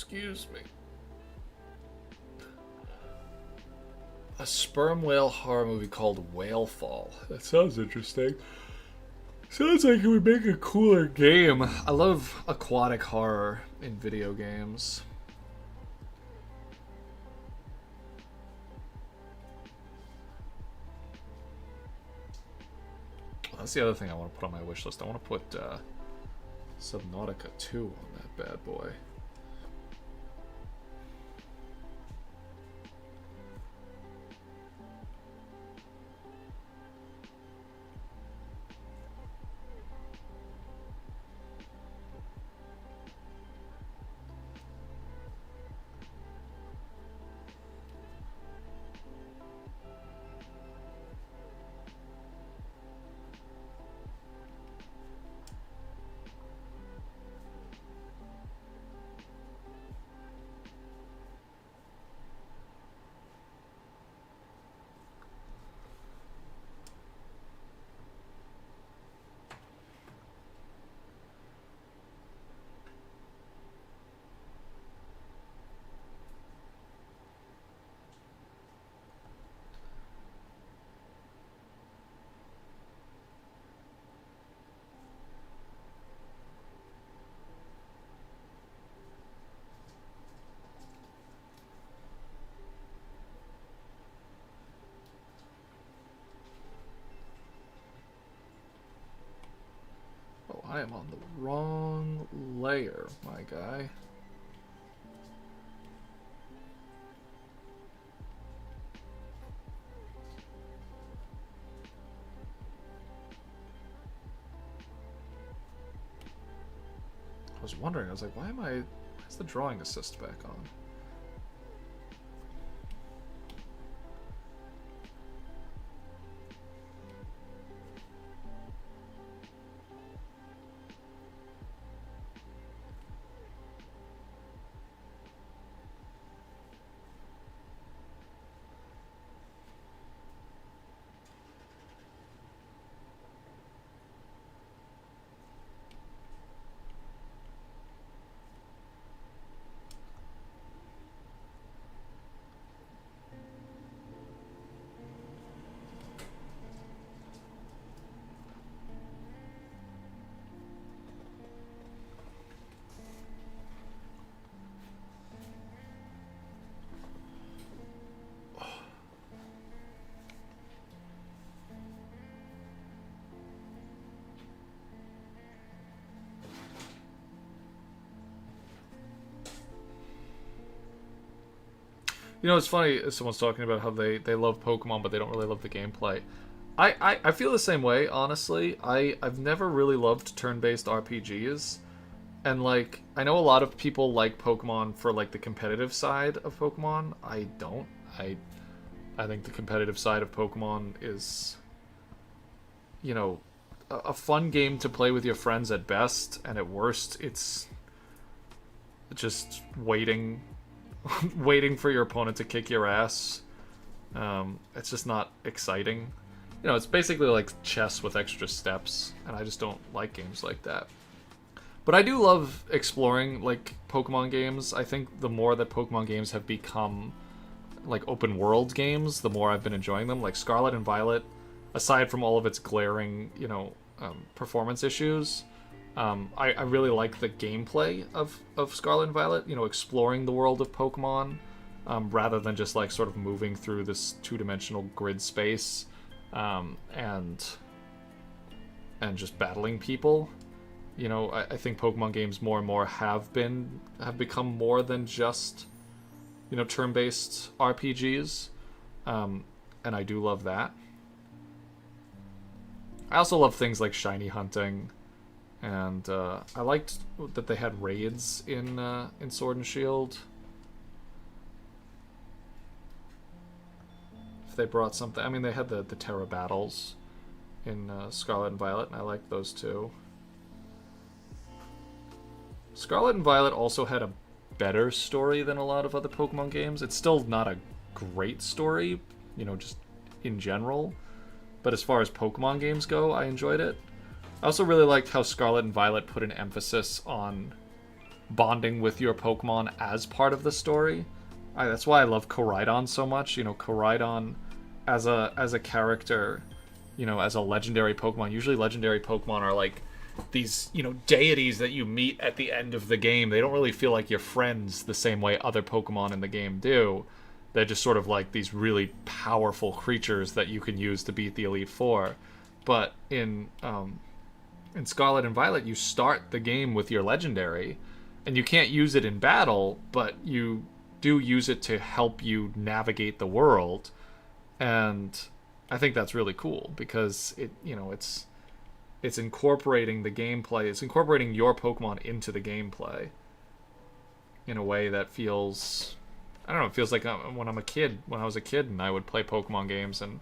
Excuse me. A sperm whale horror movie called Whale Fall. That sounds interesting. Sounds like it would make a cooler game. I love aquatic horror in video games. That's the other thing I want to put on my wish list. I want to put Subnautica 2 on that bad boy. I am on the wrong layer, my guy. I was wondering, I was like, why is the drawing assist back on? You know, it's funny, someone's talking about how they love Pokemon, but they don't really love the gameplay. I feel the same way, honestly. I've never really loved turn-based RPGs. And, like, I know a lot of people like Pokemon for, like, the competitive side of Pokemon. I don't. I think the competitive side of Pokemon is, you know, a fun game to play with your friends at best, and at worst, it's just waiting for your opponent to kick your ass. It's just not exciting. You know, it's basically like chess with extra steps, and I just don't like games like that. But I do love exploring, like, Pokemon games. I think the more that Pokemon games have become, like, open world games, the more I've been enjoying them. Like, Scarlet and Violet, aside from all of its glaring, you know, performance issues, I really like the gameplay of Scarlet and Violet, you know, exploring the world of Pokemon, rather than just, like, sort of moving through this two-dimensional grid space, and just battling people. You know, I think Pokemon games more and more have become more than just, you know, turn-based RPGs, and I do love that. I also love things like shiny hunting, and I liked that they had raids in Sword and Shield. If they brought something, I mean, they had the Terra battles in Scarlet and Violet, and I liked those too. Scarlet and Violet also had a better story than a lot of other Pokemon games. It's still not a great story, you know, just in general. But as far as Pokemon games go, I enjoyed it. I also really liked how Scarlet and Violet put an emphasis on bonding with your Pokemon as part of the story. That's why I love Koraidon so much. Koraidon as a character, as a legendary Pokemon. Usually legendary Pokemon are like these, deities that you meet at the end of the game. They don't really feel like your friends the same way other Pokemon in the game do. They're just sort of like these really powerful creatures that you can use to beat the Elite Four. But in Scarlet and Violet, you start the game with your legendary, and you can't use it in battle, but you do use it to help you navigate the world. And I think that's really cool because it's incorporating the gameplay. It's incorporating your Pokemon into the gameplay in a way that feels, I don't know, it feels like when I was a kid and I would play Pokemon games, and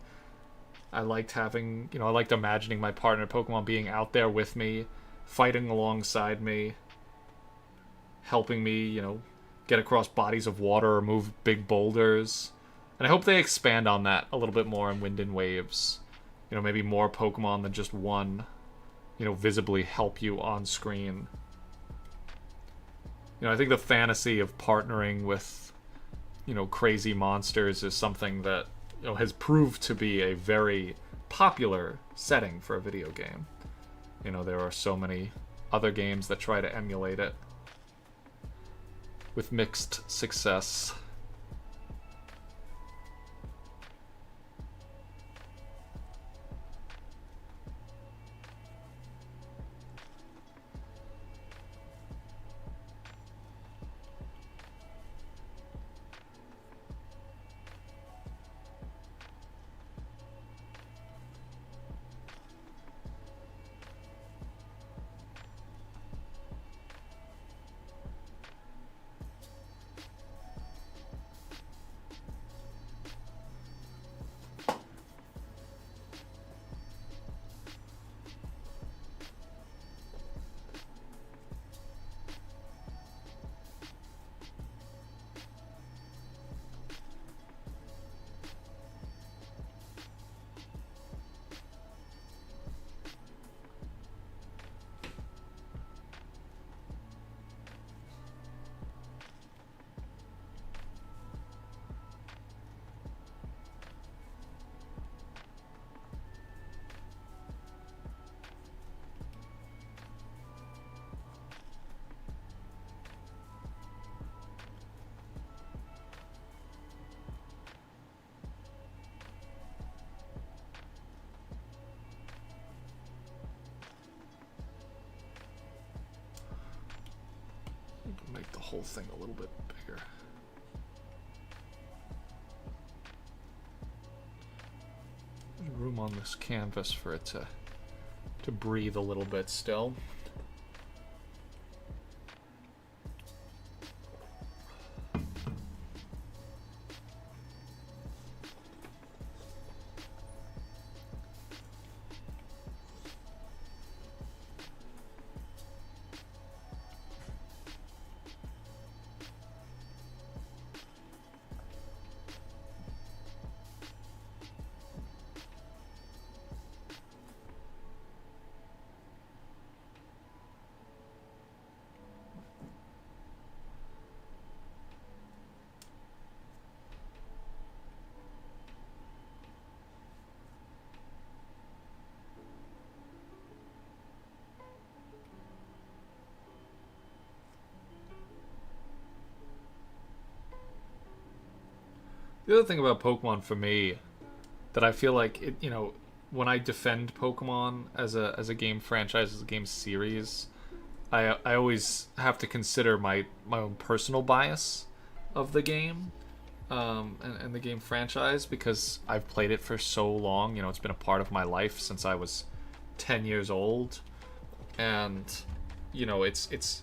I liked having, I liked imagining my partner Pokemon being out there with me, fighting alongside me, helping me, get across bodies of water or move big boulders. And I hope they expand on that a little bit more in Wind and Waves. Maybe more Pokemon than just one, visibly help you on screen. I think the fantasy of partnering with, crazy monsters is something that, has proved to be a very popular setting for a video game. There are so many other games that try to emulate it with mixed success. Make the whole thing a little bit bigger. There's room on this canvas for it to breathe a little bit still. The other thing about Pokemon for me that I feel like it, when I defend Pokemon as a game franchise, as a game series, I always have to consider my own personal bias of the game, and the game franchise, because I've played it for so long. It's been a part of my life since I was 10 years old, and it's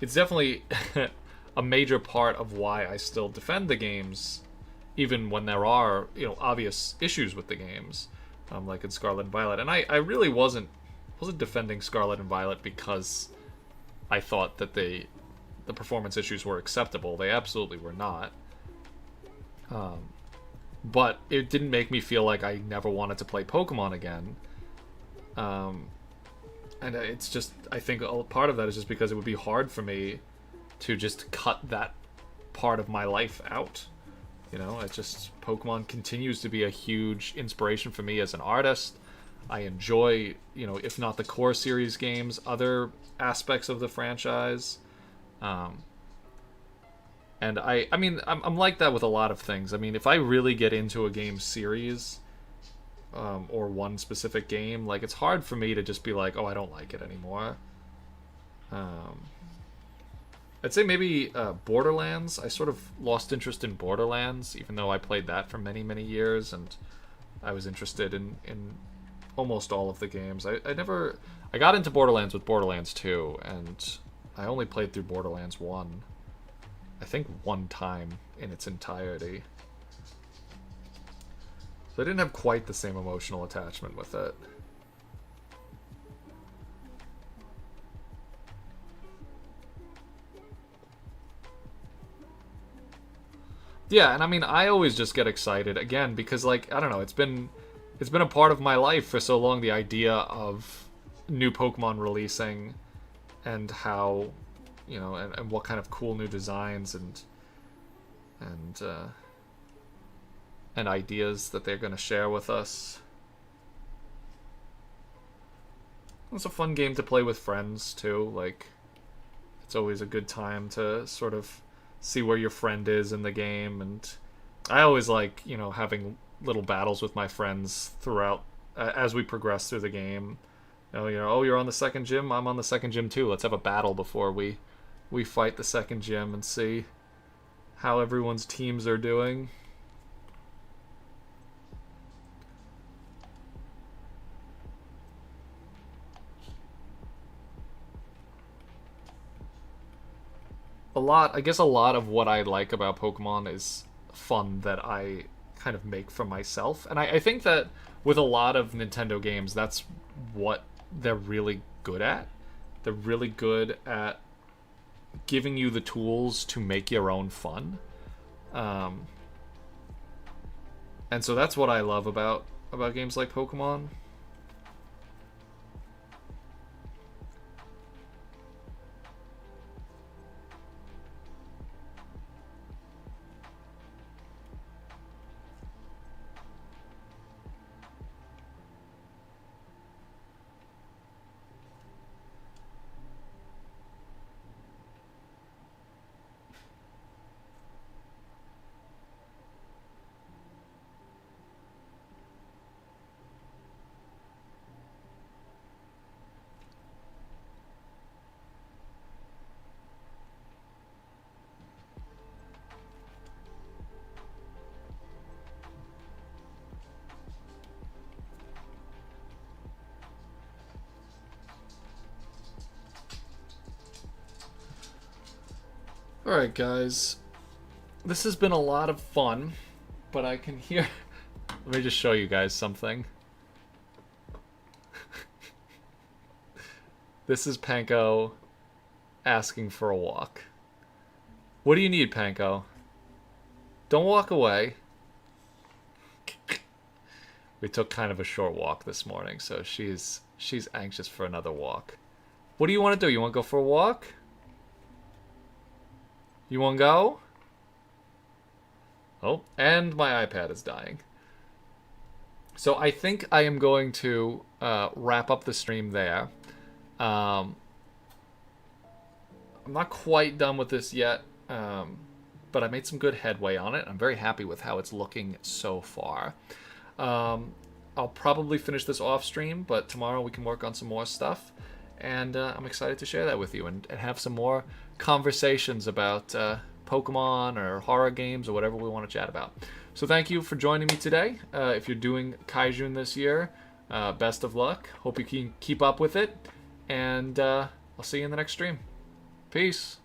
definitely a major part of why I still defend the games, even when there are obvious issues with the games, like in Scarlet and Violet. And I really wasn't defending Scarlet and Violet because I thought that the performance issues were acceptable. They absolutely were not. But it didn't make me feel like I never wanted to play Pokemon again. And it's just, I think part of that is just because it would be hard for me to just cut that part of my life out. You know, it's just Pokemon continues to be a huge inspiration for me as an artist. I enjoy, you know, if not the core series games, other aspects of the franchise. And I mean, I'm like that with a lot of things. I mean, if I really get into a game series, or one specific game, like, it's hard for me to just be like, oh, I don't like it anymore. I'd say maybe Borderlands. I sort of lost interest in Borderlands, even though I played that for many, many years, and I was interested in almost all of the games. I got into Borderlands with Borderlands 2, and I only played through Borderlands 1, I think one time in its entirety. So I didn't have quite the same emotional attachment with it. Yeah, and I mean, I always just get excited again because, like, I don't know, it's been a part of my life for so long, the idea of new Pokemon releasing and how, you know, and what kind of cool new designs and ideas that they're going to share with us. It's a fun game to play with friends too. Like, it's always a good time to sort of see where your friend is in the game, and I always like, you know, having little battles with my friends throughout as we progress through the game. You know, oh, you're on the second gym, I'm on the second gym too. Let's have a battle before we fight the second gym and see how everyone's teams are doing. I guess a lot of what I like about Pokemon is fun that I kind of make for myself. And I think that with a lot of Nintendo games, that's what they're really good at. They're really good at giving you the tools to make your own fun. And so that's what I love about games like Pokemon. Alright, guys. This has been a lot of fun, but I can hear... Let me just show you guys something. This is Panko asking for a walk. What do you need, Panko? Don't walk away. We took kind of a short walk this morning, so she's anxious for another walk. What do you want to do? You want to go for a walk? You want to go? Oh, and my iPad is dying. So I think I am going to wrap up the stream there. I'm not quite done with this yet, but I made some good headway on it. I'm very happy with how it's looking so far. I'll probably finish this off stream, but tomorrow we can work on some more stuff. And I'm excited to share that with you and have some more conversations about Pokemon or horror games or whatever we want to chat about. So thank you for joining me today. If you're doing Kaijune this year, best of luck. Hope you can keep up with it. And I'll see you in the next stream. Peace.